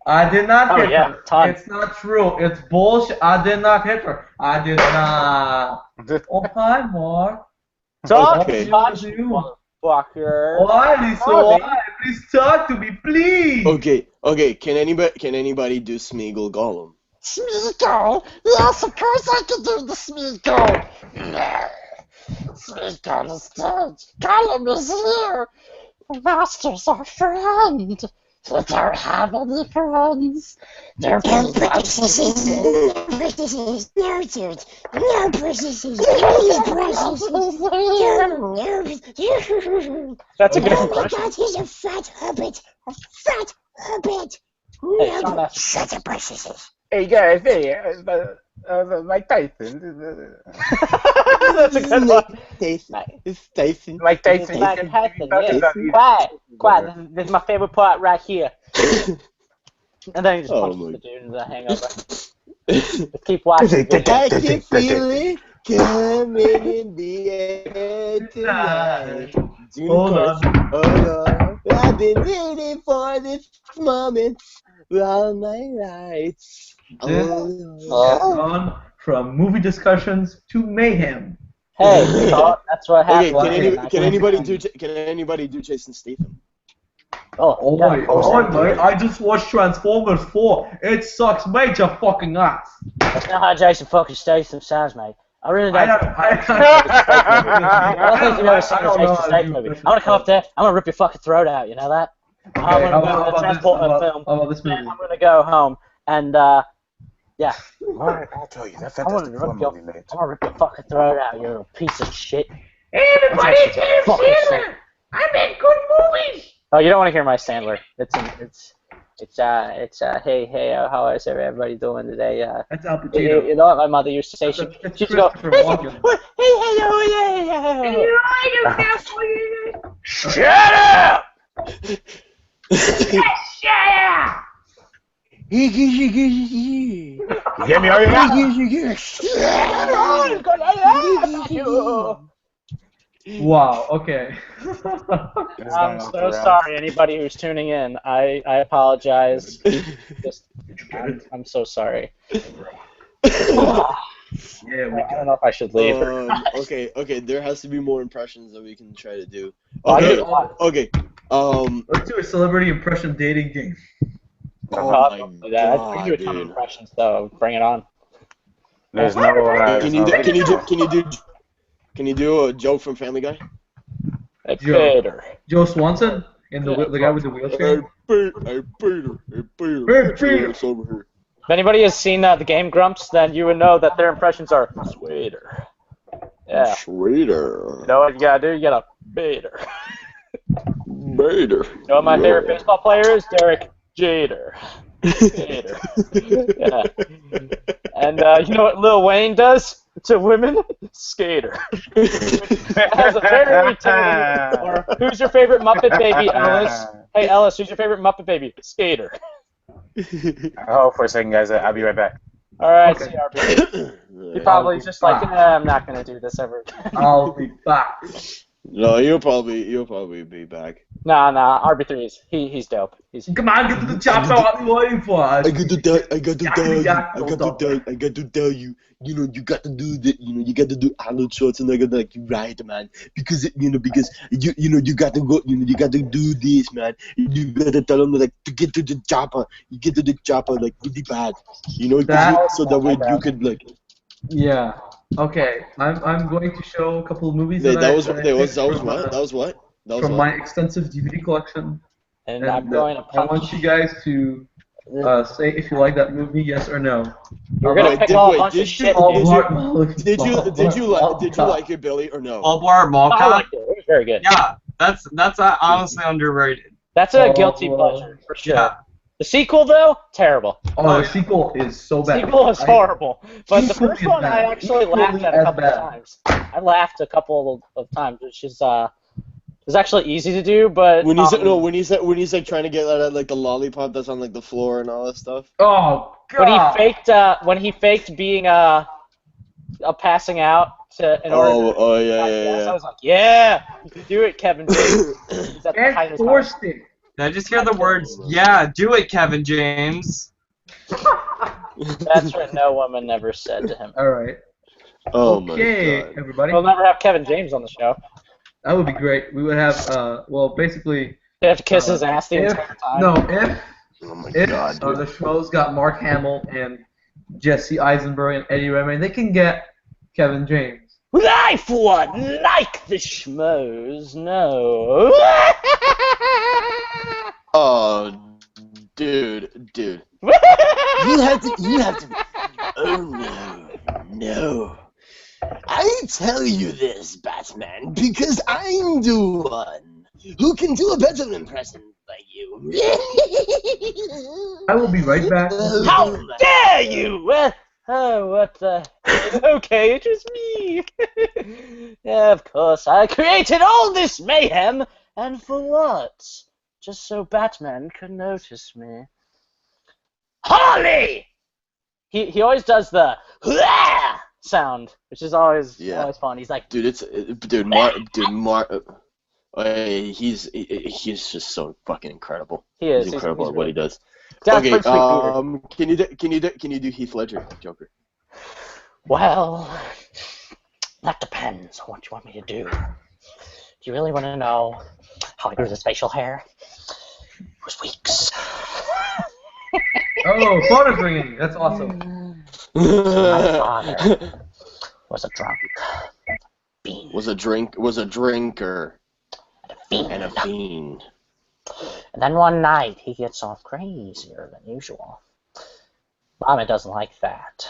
I did not hit her. Ton. It's not true. It's bullshit. I did not hit her. I did not. Oh, hi, Mark. Talk Okay. to you, motherfucker. Why, Lisa? Why? Please talk to me, please. Okay. Can anybody do Smeagol Gollum? Smeagol? Yes, of course I can do the Smeagol. Smeagol is dead. Gollum is here. The Master's our friend. We don't have any friends. They're no preciouses. No preciouses. No dude. No preciouses. Please preciouses. That's a good Oh my impression. God, he's a fat hobbit. A fat hobbit. Hey, Sean, No, that's- such a preciouses. Hey guys, Mike Tyson. That's a good one. It's Tyson. Mike Tyson. Quiet. This is my favorite part right here. And then he just punches the dude in the hangover. Just keep watching. I can feel it coming in the air tonight. Hold on. I've been waiting for this moment all my life. On from movie discussions to mayhem. Hey, that's what Okay, happened. can anybody do Jason Statham? Oh mate, I just watched Transformers 4. It sucks major fucking ass. That's not how Jason fucking Statham sounds, mate. I really don't. I don't think you've ever seen a Jason Statham movie. I'm gonna come up there. I'm gonna rip your fucking throat out. You know that? I'm gonna go to the transporter film. How about this movie? I'm gonna go home and yeah. Alright, I'll tell you. That Fantastic Four movie, mate. I'm gonna rip your fucking throat out. You little piece of shit. Hey everybody, it's Adam Sandler. I make good movies. Oh, you don't want to hear my Sandler. It's hey, how is everybody doing today? That's Al Pacino. You know what my mother used to say? She'd go, Shut up! Shut up! You get me all Wow, okay. I'm so sorry, anybody who's tuning in. I apologize. I'm so sorry. Yeah, I don't know if I should leave. Okay, there has to be more impressions that we can try to do. Okay. Let's do a celebrity impression dating game. Oh I my can do a god, ton of dude. impressions though. Bring it on. There's no. Can you do a joke from Family Guy? Hey, Peter. Joe Swanson in the guy with the wheelchair. Hey Peter. It's over here. If anybody has seen the Game Grumps, then you would know that their impressions are sweeter. Yeah. Schrader. You know what you gotta do? You gotta Bader. Bader. You know what my favorite baseball player is? Derek Jeter. Jeter. Yeah. And you know what Lil Wayne does to women? Skater. It has a very terrible. Or who's your favorite Muppet baby, Ellis? Hey Ellis, who's your favorite Muppet baby? Skater. Hold for a second, guys. I'll be right back. All right, Okay. CRB. You're probably just like, I'm not gonna do this ever again. I'll be back. No, you'll probably be back. Nah, RB3 he's dope. Come on, get to the chopper. What are you waiting for? I got to tell you, you know, you got to do the, you know, you got to do Arnold Schwarzenegger like you right, man, because because you got to go, you got to do this, man. You got to tell them like to get to the chopper. You get to the chopper like really bad, so that way you could like. Yeah. Okay. I'm going to show a couple of movies. That was what? From my extensive DVD collection. And I'm going to punch. I want you guys to say if you like that movie, yes or no. You're gonna pick all a bunch of shit. Did you like it, Billy, or no? Tevya Smolka. I liked it. It was very good. Yeah, that's honestly underrated. That's a guilty pleasure for sure. Yeah. The sequel, though, terrible. Oh, the sequel is so bad. The sequel is horrible. But the first one, I actually laughed at a couple of times. I laughed a couple of times, which is it's actually easy to do, but when he's like trying to get like the lollipop that's on like the floor and all that stuff. Oh God! When he faked being a passing out in order. Yeah. I was like, yeah, do it, Kevin James. He's at the height of his forced power. it. Did I just hear the words, yeah, do it, Kevin James? That's what no woman ever said to him. All right. Oh okay, my God. everybody. We'll never have Kevin James on the show. That would be great. We would have, well, basically. They have to kiss his ass the entire time. If the Schmoes got Mark Hamill and Jesse Eisenberg and Eddie Redmayne, they can get Kevin James. I, for one, like the Schmoes, no. Oh, dude. You have to. Oh no. I tell you this, Batman, because I'm the one who can do a better impression than you. I will be right back. How dare you! Oh, what the... Okay, it's just me. Yeah, of course, I created all this mayhem, and for what? Just so Batman could notice me. Harley! He always does the sound, which is always fun. He's like, he's just so fucking incredible. He is. He's incredible at what he does. Okay, can you do Heath Ledger, Joker? Well, that depends on what you want me to do. Do you really want to know how I grew this facial hair? It was weeks. Oh, phone is ringing. That's awesome. My father was a drunk. Fiend. Was a drinker. And a fiend. And then one night he gets off crazier than usual. Mama doesn't like that.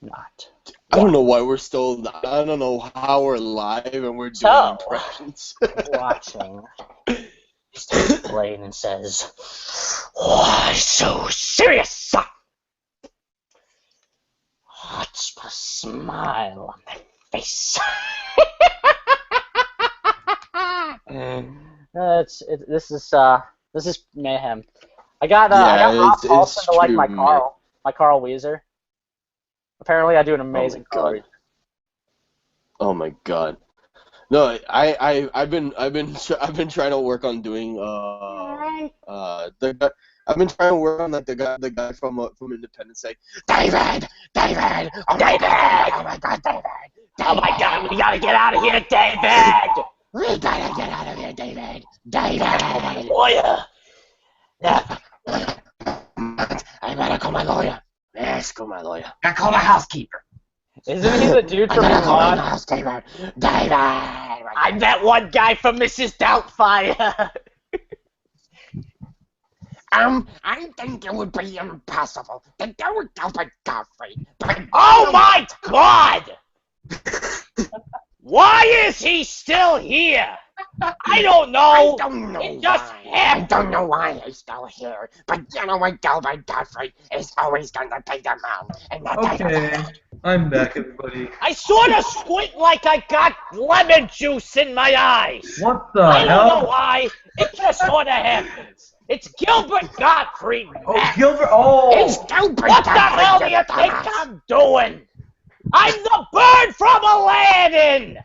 Not. I don't know why we're still. I don't know how we're live and we're doing impressions. Watching. He starts playing and says, "Why so serious? What's a smile on my face?" This is mayhem. I got Rob Paulson to like my Carl Weezer. Apparently, I do an amazing Carl. Oh my God. No, I've been trying to work on doing I've been trying to work on like the guy from Independence Day. David, oh my God, David, oh my God, we gotta get out of here, David. We gotta get out of here, David. Oh my lawyer. Yeah. I better call my lawyer. Yes, call my lawyer. I call my housekeeper. Isn't he the dude from Mulan? Housekeeper, David. I'm that one guy from Mrs. Doubtfire. I think it would be impossible to go with Gilbert Gottfried. Oh my God! Why is he still here? I don't know. I don't know It just why. I happened. don't know why he's still here. But you know what, Gilbert Godfrey is always gonna be the man. And that's Okay, I'm back, everybody. I sort of squint like I got lemon juice in my eyes. What the I don't know hell? why. It just sort of happens. It's Gilbert Gottfried. Oh, Gilbert. Oh. It's Gilbert What the Godfrey, hell do you you think dumbass. I'm doing? I'm the bird from Aladdin.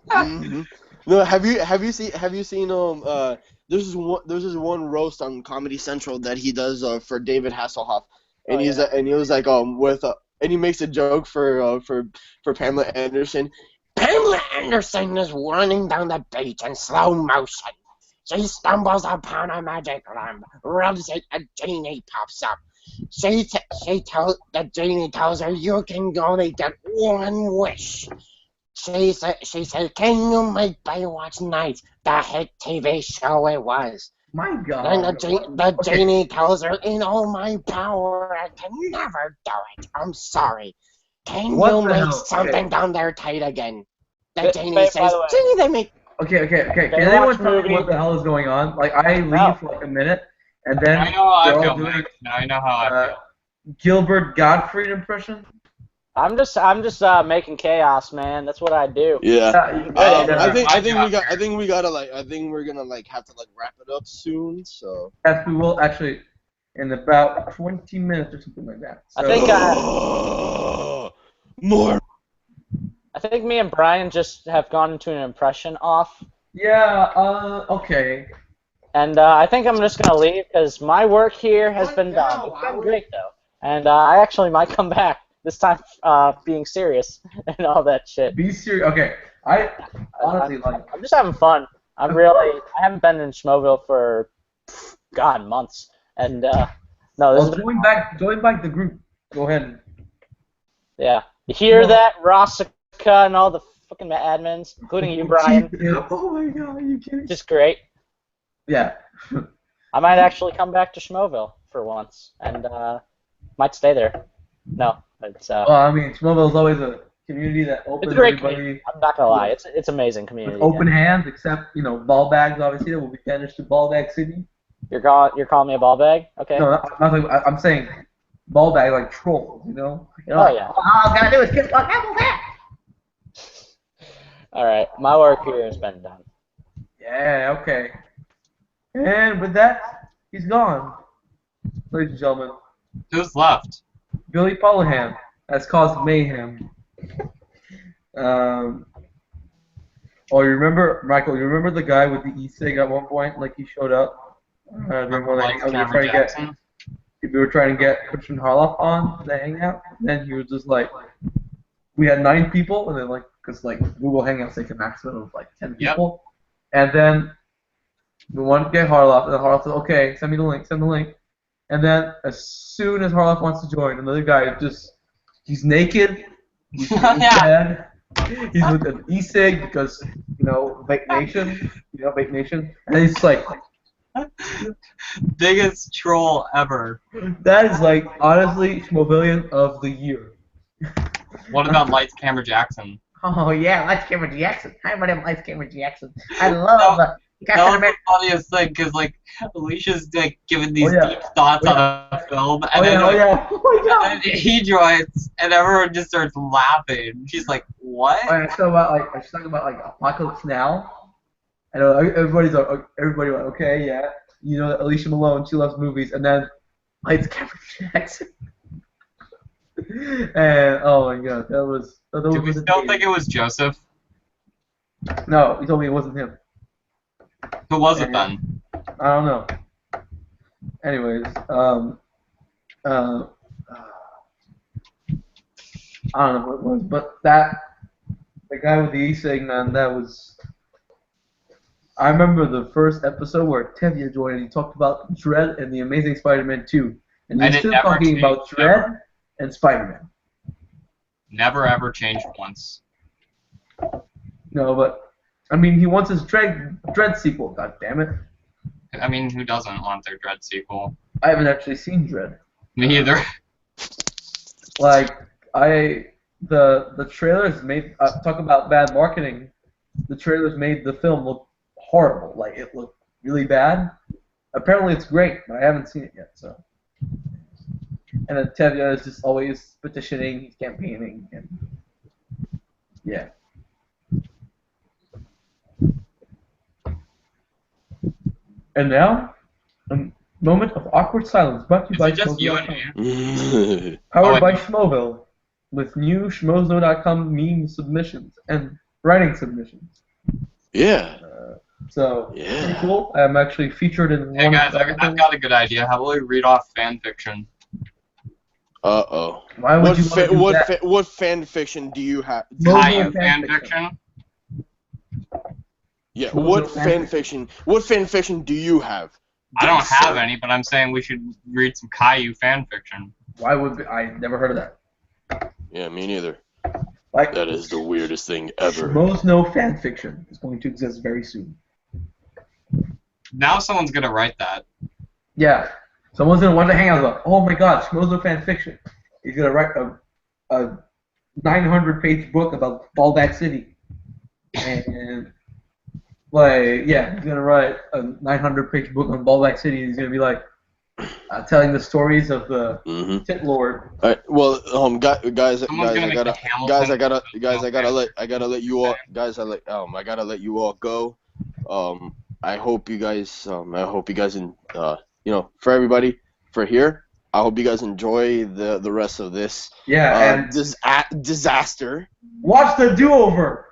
Mhm. No, have you seen there's this one roast on Comedy Central that he does for David Hasselhoff, and and he was like and he makes a joke for Pamela Anderson. Pamela Anderson is running down the beach in slow motion. She stumbles upon a magic lamp, rubs it, a genie pops up. The genie tells her, you can only get one wish. She said, can you make Baywatch Nights the hit TV show it was? My God. Then the genie tells her, in all my power, I can never do it. I'm sorry. Can you make something down there tight again? The genie says, genie, they make... Okay. Can anyone tell me what the hell is going on? Like, I leave for like a minute, and then I know how they're I all feel. doing Now I know how I feel. Gilbert Gottfried impression. I'm just making chaos, man. That's what I do. Yeah. I think we're gonna have to wrap it up soon. So. Yes, we will actually in about 20 minutes or something like that. So, I think more. I think me and Brian just have gone into an impression off. Yeah. Okay. And I think I'm just gonna leave because my work here has been done. It's been great though, and I actually might come back this time, being serious and all that shit. Be serious. Okay. I honestly I'm just having fun. I haven't been in Schmoeville for months, and no. This join back the group. Go ahead. Yeah. You hear that, Rossica and all the fucking admins, including you, Brian. Oh my God, are you kidding? Just great. Yeah. I might actually come back to Schmoeville for once, and might stay there. No, it's. Well, I mean, Schmoeville is always a community that opens It's a great everybody. community. I'm not gonna lie, it's amazing community. With open hands, except ball bags. Obviously, that will be banished to Ball Bag City. You're calling me a ball bag? Okay. No, I'm saying ball bag like trolls. Oh yeah. All I'm gonna do is kiss one apple back. All right, my work here has been done. Yeah. Okay. And with that, he's gone. Ladies and gentlemen. Who's left? Billy Pollihan has caused mayhem. Oh, you remember, Michael? You remember the guy with the e-cig at one point? Like he showed up. Remember, we were trying to get Christian Harloff on the Hangout. And then he was just like, we had 9 people, and then because Google Hangouts take a maximum of 10 people, and then we wanted to get Harloff, and then Harloff said, okay, send the link. And then as soon as Harloff wants to join, another guy he's naked, he's dead, he's with an e-cig because, Vape Nation, and he's like, biggest troll ever. That is honestly, Schmoevillian of the year. What about Lights Camera Jackson? Oh yeah, Lights Camera Jackson. Hi, my name is Lights Camera Jackson. I love that was the funniest thing because Alicia's giving these deep thoughts on a film, and then he joins, and everyone just starts laughing. She's like, "What?" She's talking about Apocalypse Now. I know everybody went, okay, yeah. Alicia Malone, she loves movies, and then Lights Camera Jackson. And oh my God, that was. Do we still think it was Joseph? No, he told me it wasn't him. Who was it then? I don't know. Anyways, I don't know what it was, but the guy with the e-cig, man, that was. I remember the first episode where Tevya joined and he talked about Dredd and the Amazing Spider-Man 2, and he's still talking about Dredd and Spider-Man. Never ever changed once. No, but I mean, he wants his Dredd sequel. God damn it! I mean, who doesn't want their Dredd sequel? I haven't actually seen Dredd. Me either. the trailers made talk about bad marketing. The trailers made the film look horrible. Like it looked really bad. Apparently it's great, but I haven't seen it yet. So. And then Tevya is just always petitioning, he's campaigning, and yeah. And now, a moment of awkward silence brought to you by Schmoeville. Powered by Schmoeville, with new schmoesno.com meme submissions and writing submissions. Yeah. So, pretty cool. I'm actually featured in Hey one guys, of the I've got a good idea. How about we read off fan fiction? Uh-oh. Why would you want to do that? What fan fiction do you have? Caillou fan fiction? Yeah, what fan fiction do you have? I don't have any, but I'm saying we should read some Caillou fan fiction. Why would I never heard of that? Yeah, me neither. Like, that is the weirdest thing ever. Schmoesno fan fiction is going to exist very soon. Now someone's gonna write that. Yeah. Someone's gonna want to hang out about, oh my god, Schmoesno fan fiction. He's gonna write a 900-page book about Ballback City. And like, yeah, he's gonna write a 900-page book on Ballback City. He's gonna be like telling the stories of the Tit Lord. All right, well, guys, I gotta let you all go. I hope you guys, you know, for everybody, for here, I hope you guys enjoy the rest of this. Yeah, and disaster. Watch the do-over.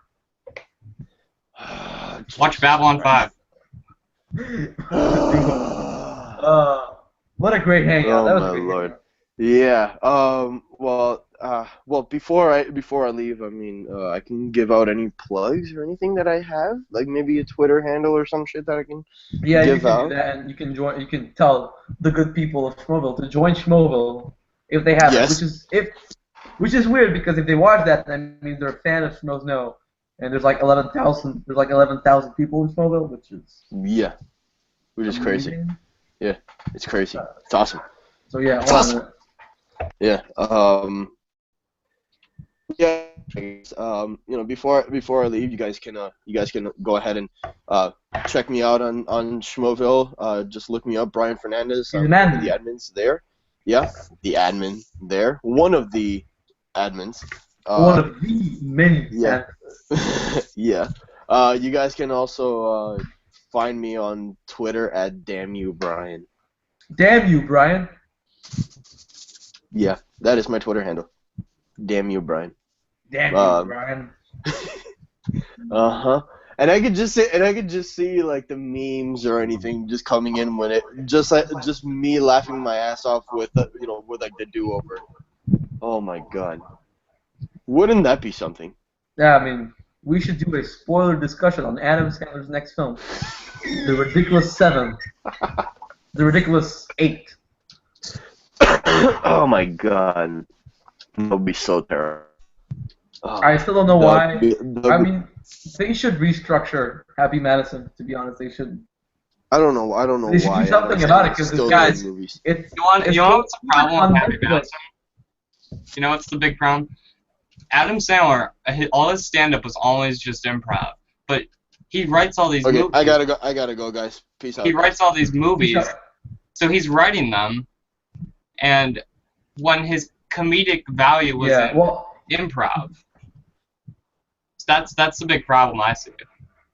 Watch Babylon 5. What a great hangout. That was a great Lord. Yeah. Well, before I leave, I mean, I can give out any plugs or anything that I have, like maybe a Twitter handle or some shit that I can give out. Do that, and you can join. You can tell the good people of Schmoeville to join Schmoeville if they have it, which is weird because if they watch that, that means they're a fan of Schmoesno, and there's like 11,000 people in Schmoeville, which is crazy. Yeah, it's crazy. It's awesome. So yeah, it's awesome. Yeah. Yeah. You know, before I leave, you guys can go ahead and check me out on Schmoeville. Just look me up, Brian Fernandez. He's an admin. The admins there. Yeah, the admin there. One of the admins. One of the many. Yeah. Yeah. You guys can also find me on Twitter at Damn You Brian. Damn you, Brian. Yeah, that is my Twitter handle. Damn you, Brian. Damn you, Brian. And I could just see like the memes or anything just coming in when it just me laughing my ass off with with like the do-over. Oh my god. Wouldn't that be something? Yeah, I mean, we should do a spoiler discussion on Adam Sandler's next film, The Ridiculous 7. The Ridiculous 8. Oh my god. That would be so terrible. Oh, I still don't know why. I mean, they should restructure Happy Madison, to be honest. They should. I don't know why. They should do something about it, because guys, you know what's the problem with Happy Madison? You know what's the big problem? Adam Sandler, all his stand-up was always just improv, but he writes all these movies. I gotta go, guys. Peace out. He writes all these movies, so he's writing them, and when his comedic value was improv, that's the big problem I see.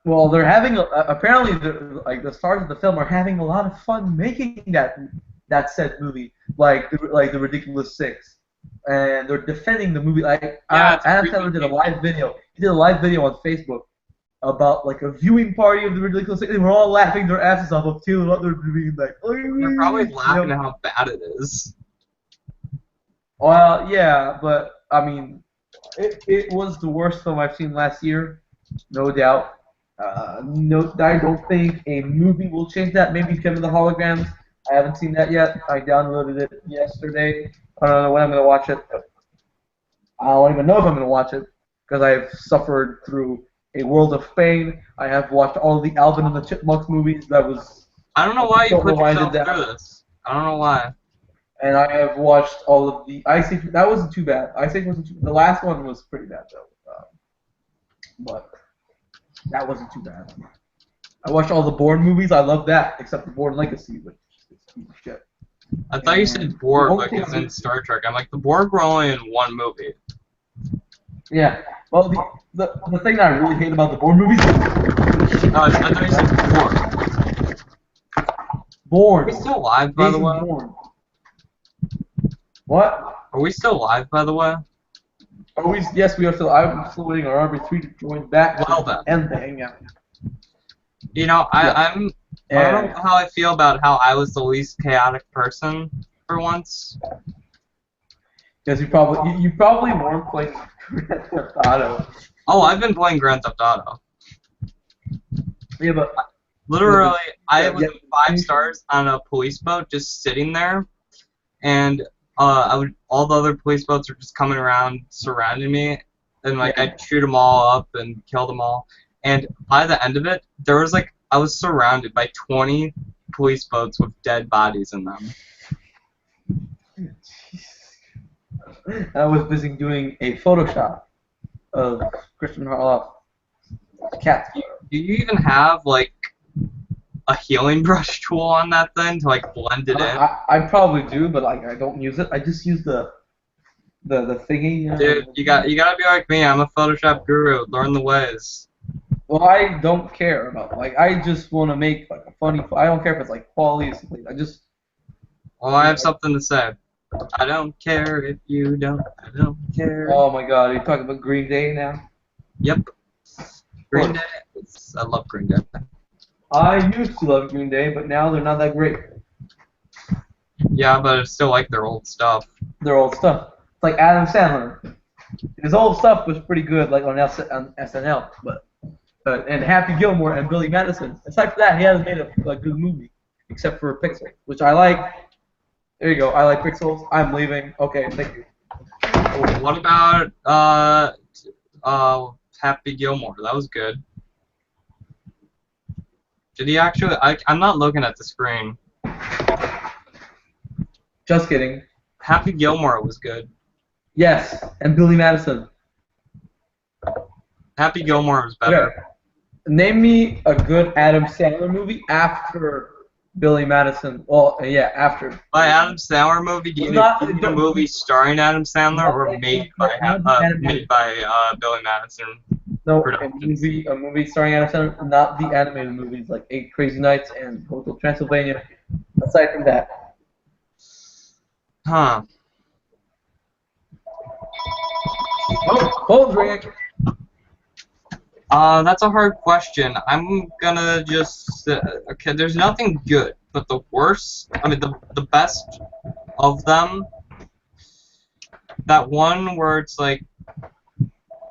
Well, they're having apparently the stars of the film are having a lot of fun making that said movie, like the Ridiculous 6. And they're defending the movie. Like Adam Sandler did a live video. He did a live video on Facebook about like a viewing party of the Ridiculous 6. They were all laughing their asses off of Taylor Lautner being like, they're probably laughing at how bad it is. Well, yeah, but I mean, it was the worst film I've seen last year, no doubt. No, I don't think a movie will change that. Maybe Kevin the Holograms. I haven't seen that yet. I downloaded it yesterday. I don't know when I'm going to watch it. I don't even know if I'm going to watch it because I've suffered through a world of pain. I have watched all the Alvin and the Chipmunks movies. That was. I don't know why you put yourself through this. I don't know why. And I have watched all of the Ice Age. That wasn't too bad. Ice Age wasn't too. The last one was pretty bad though. But that wasn't too bad. I watched all the Bourne movies. I love that, except the Bourne Legacy, which is shit. I thought you said Borg, like it's in Star Trek. I'm like, the Borg were only in one movie. Yeah. Well, the thing that I really hate about the Bourne movies. I thought you said Borg. Bourne. Are we still live, by the way? Bourne. What? Are we still live, by the way? Are we? Yes, we are still. I'm still waiting on RB3 to join back. Well then. And the Hangout. You know, I don't know how I feel about how I was the least chaotic person for once. Because you probably weren't playing Grand Theft Auto. Oh, I've been playing Grand Theft Auto. Yeah, but literally, I was 5 stars on a police boat, just sitting there, and all the other police boats were just coming around, surrounding me, and like I'd shoot them all up and kill them all. And by the end of it, there was like I was surrounded by 20 police boats with dead bodies in them. I was busy doing a Photoshop of Christian Harloff's cat. Do you even have like a healing brush tool on that thing to like blend it in? I probably do, but like I don't use it. I just use the thingy. Dude, you gotta be like me. I'm a Photoshop guru. Learn the ways. Well, I don't care about I just want to make like a funny. I don't care if it's like quality or something. I just. Well, I have something to say. I don't care if you don't. I don't care. Oh my God, are you talking about Green Day now? Yep. Green Day. I love Green Day. I used to love Green Day, but now they're not that great. Yeah, but I still like their old stuff. Their old stuff. It's like Adam Sandler. His old stuff was pretty good, like on SNL, but and Happy Gilmore and Billy Madison. Aside from that, he hasn't made a good movie, except for Pixels, which I like. There you go. I like Pixels. I'm leaving. Okay, thank you. What about Happy Gilmore? That was good. Did he actually? I'm not looking at the screen. Just kidding. Happy Gilmore was good. Yes, and Billy Madison. Happy Gilmore was better. Okay. Name me a good Adam Sandler movie after Billy Madison. Well, yeah, after. By Adam Sandler movie, do you mean a movie starring Adam Sandler or made by Billy Madison? No, a movie starring Adam Sandler, not the animated movies like 8 Crazy Nights and Hotel Transylvania. Aside from that. Huh. Oh, phone's ringing. That's a hard question. I'm gonna just okay. There's nothing good, but the worst. I mean, the best of them. That one where it's like,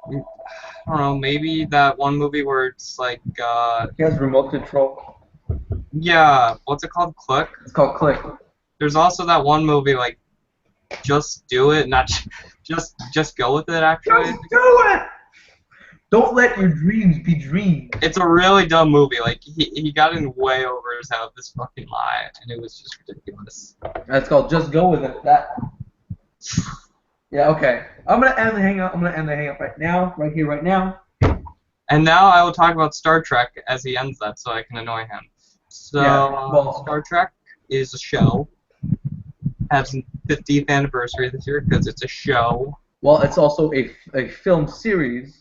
I don't know, maybe that one movie where it's like. He has remote control. Yeah, what's it called? Click. It's called Click. There's also that one movie like, Just Do It, not just go with it. Actually. Just do it. Don't let your dreams be dreams. It's a really dumb movie. Like he got in way over his head with this fucking lie, and it was just ridiculous. That's called Just Go With It. That. Yeah. Okay. I'm gonna end the hangout. Right now. Right here. Right now. And now I will talk about Star Trek as he ends that, so I can annoy him. So Star Trek is a show. Has its 50th anniversary this year because it's a show. Well, it's also a film series.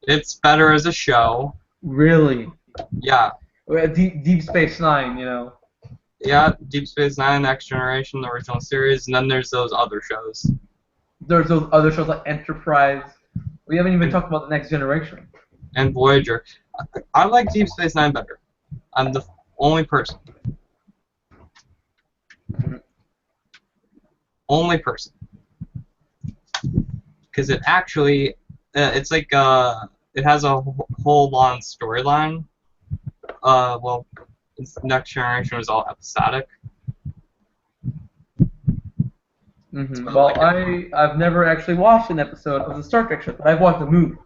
It's better as a show. Really? Yeah. Deep Space Nine, you know. Yeah, Deep Space Nine, Next Generation, the original series, and then there's those other shows. There's those other shows like Enterprise. We haven't even talked about the Next Generation. And Voyager. I like Deep Space Nine better. I'm the only person. Only person. Because it actually, it's like, it has a whole long storyline. Well, Next Generation was all episodic. Mm-hmm. Well, I've never actually watched an episode of the Star Trek show, but I've watched the movie.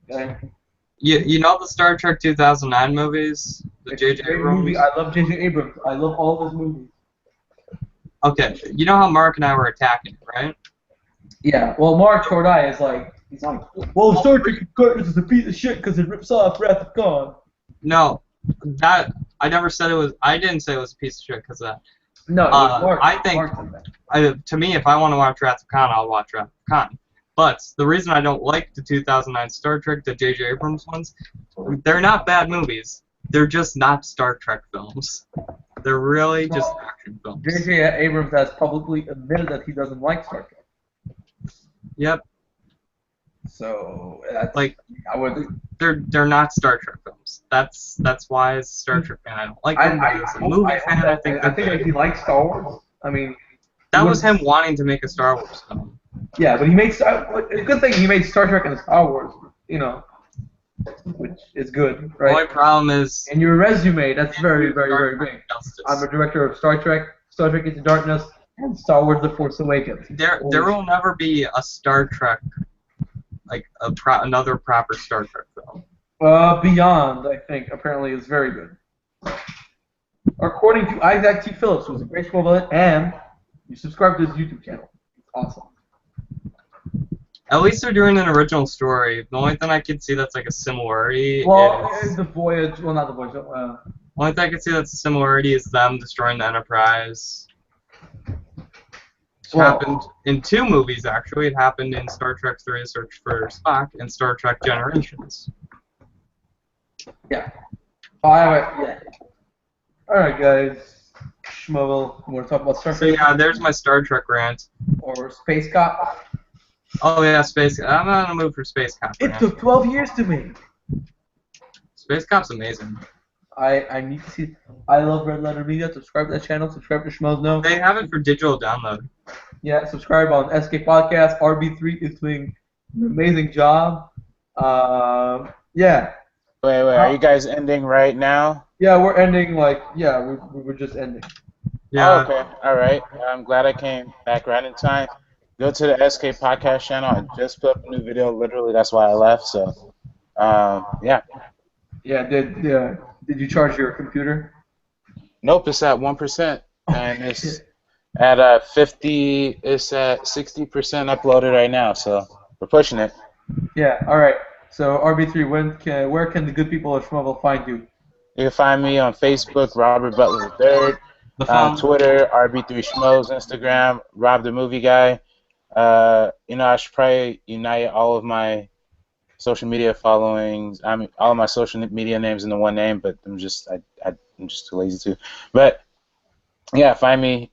Okay. You know the Star Trek 2009 movies? The J.J. Abrams? I love J.J. Abrams. I love all those movies. Okay, you know how Mark and I were attacking, right? Yeah. Well, Mark Tordai is like, he's like, well, Star Trek is a piece of shit because it rips off Wrath of Khan. No, that I never said it was. I didn't say it was a piece of shit because of that. No, it was Mark. I think, to me, if I want to watch Wrath of Khan, I'll watch Wrath of Khan. But the reason I don't like the 2009 Star Trek, the J.J. Abrams ones, they're not bad movies. They're just not Star Trek films. They're really just action films. J.J. Abrams has publicly admitted that he doesn't like Star Trek. Yep. So that's like I would. They're not Star Trek films. That's why as a Star Trek fan I don't like them. As a movie fan, I think he likes Star Wars. I mean, that was him wanting to make a Star Wars film. Yeah, but he made a good thing. He made Star Trek and Star Wars. You know, which is good, right? The only problem is in your resume. That's very, very, very big. I'm a director of Star Trek, Star Trek Into Darkness, and Star Wars: The Force Awakens. There will never be a Star Trek, like another proper Star Trek film. Beyond, I think, apparently is very good. According to Isaac T. Phillips, who's a great Schmoeville, and you subscribe to his YouTube channel. It's awesome. At least they're doing an original story. The only thing I can see that's like a similarity is the Voyage. Well, not the Voyage. The only thing I can see that's a similarity is them destroying the Enterprise. It happened in 2 movies, actually. It happened in Star Trek 3: Search for Spock and Star Trek Generations. Yeah. Yeah. Alright, guys. Schmoeville, you want to talk about Star Trek? So, yeah, there's my Star Trek rant. Or Space Cop. Oh, yeah, Space Cop. I'm not in the mood for Space Cop. It took 12 years to make. Space Cop's amazing. I need to see. I love Red Letter Media. Subscribe to that channel. Subscribe to Schmoes Know. They have it for digital download. Yeah, subscribe on SK Podcast. RB3 is doing an amazing job. Yeah. Wait, are you guys ending right now? Yeah, we're ending we were just ending. Yeah. Oh, okay, all right. I'm glad I came back right in time. Go to the SK Podcast channel. I just put up a new video. Literally, that's why I left. So, yeah. Yeah. Did you charge your computer? Nope, it's at 1%, and it's at 50. It's at 60% uploaded right now. So we're pushing it. Yeah. All right. So RB3, where can the good people of Schmoeville find you? You can find me on Facebook, Robert Butler III, on Twitter, RB3 Schmoes, Instagram, Rob the Movie Guy. I should probably unite all of my social media followings. I mean, all of my social media names into one name, but I'm just too lazy to. But yeah, find me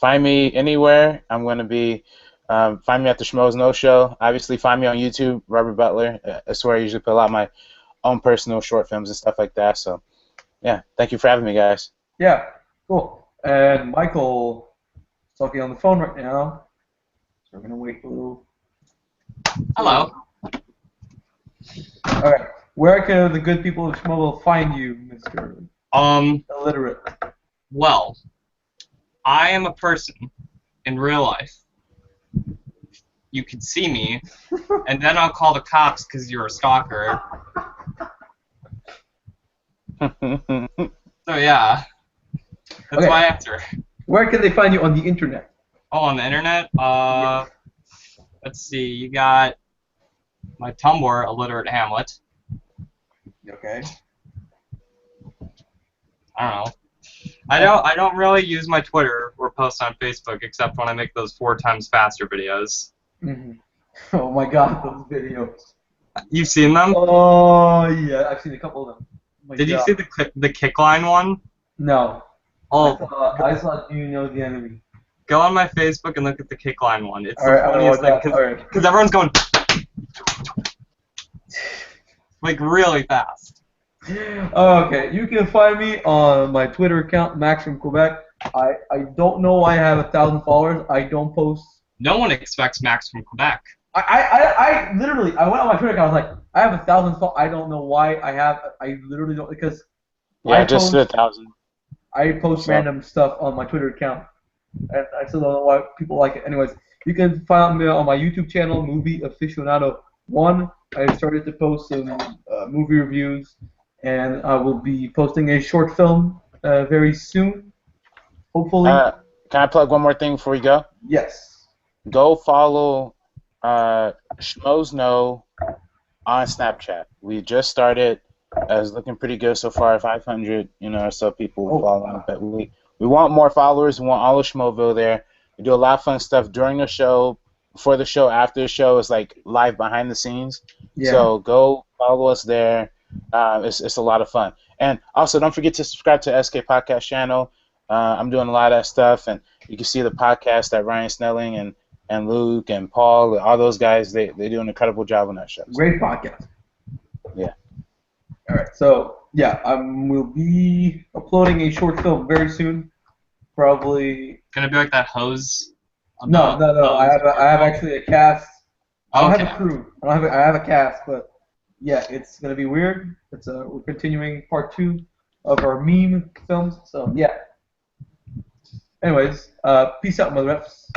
anywhere. I'm gonna be. Find me at the Schmoes Know Show. Obviously, find me on YouTube, Robert Butler. That's where I usually put a lot of my own personal short films and stuff like that. So, yeah, thank you for having me, guys. Yeah, cool. And Michael is talking on the phone right now. So we're going to wait a little. Hello. All right. Where can the good people of Schmoeville find you, Mr. Illiterate? Well, I am a person in real life. You can see me, and then I'll call the cops because you're a stalker. So yeah, that's my answer. Where can they find you on the internet? Oh, on the internet? Let's see. You got my Tumblr, Illiterate Hamlet. Okay. I don't know. I don't really use my Twitter or post on Facebook except when I make those 4 times faster videos. Mm-hmm. Oh my God, those videos. You've seen them? Oh yeah, I've seen a couple of them. Oh Did you see the Kickline one? No. Oh. I saw Do You Know the Enemy? Go on my Facebook and look at the Kickline one. It's the funniest thing because everyone's going like really fast. Okay, you can find me on my Twitter account, Max from Quebec. I don't know why I have 1,000 followers. I don't post. No one expects Max from Quebec. I literally, I went on my Twitter account. I was like, I have 1,000 followers. I don't know why I literally don't, because. Yeah, just 1,000. I post random stuff on my Twitter account, and I still don't know why people like it. Anyways, you can find me on my YouTube channel, Movie Aficionado 1. I started to post some movie reviews, and I will be posting a short film very soon, hopefully. Can I plug one more thing before we go? Yes. Go follow Schmoes Know on Snapchat. We just started. It's looking pretty good so far. 500, or so people following. But we want more followers. We want all of Schmoeville there. We do a lot of fun stuff during the show, before the show, after the show. It's like live behind the scenes. Yeah. So go follow us there. It's a lot of fun. And also, don't forget to subscribe to SK Podcast channel. I'm doing a lot of that stuff, and you can see the podcast that Ryan Snelling and Luke and Paul, all those guys, they do an incredible job on that show. Great podcast. Yeah. All right. So yeah, we'll be uploading a short film very soon. Probably. Gonna be like that hose. No. I have actually a cast. I don't have a crew. I have a cast, but yeah, it's gonna be weird. We're continuing part 2 of our meme films. So yeah. Anyways, peace out, mother F's.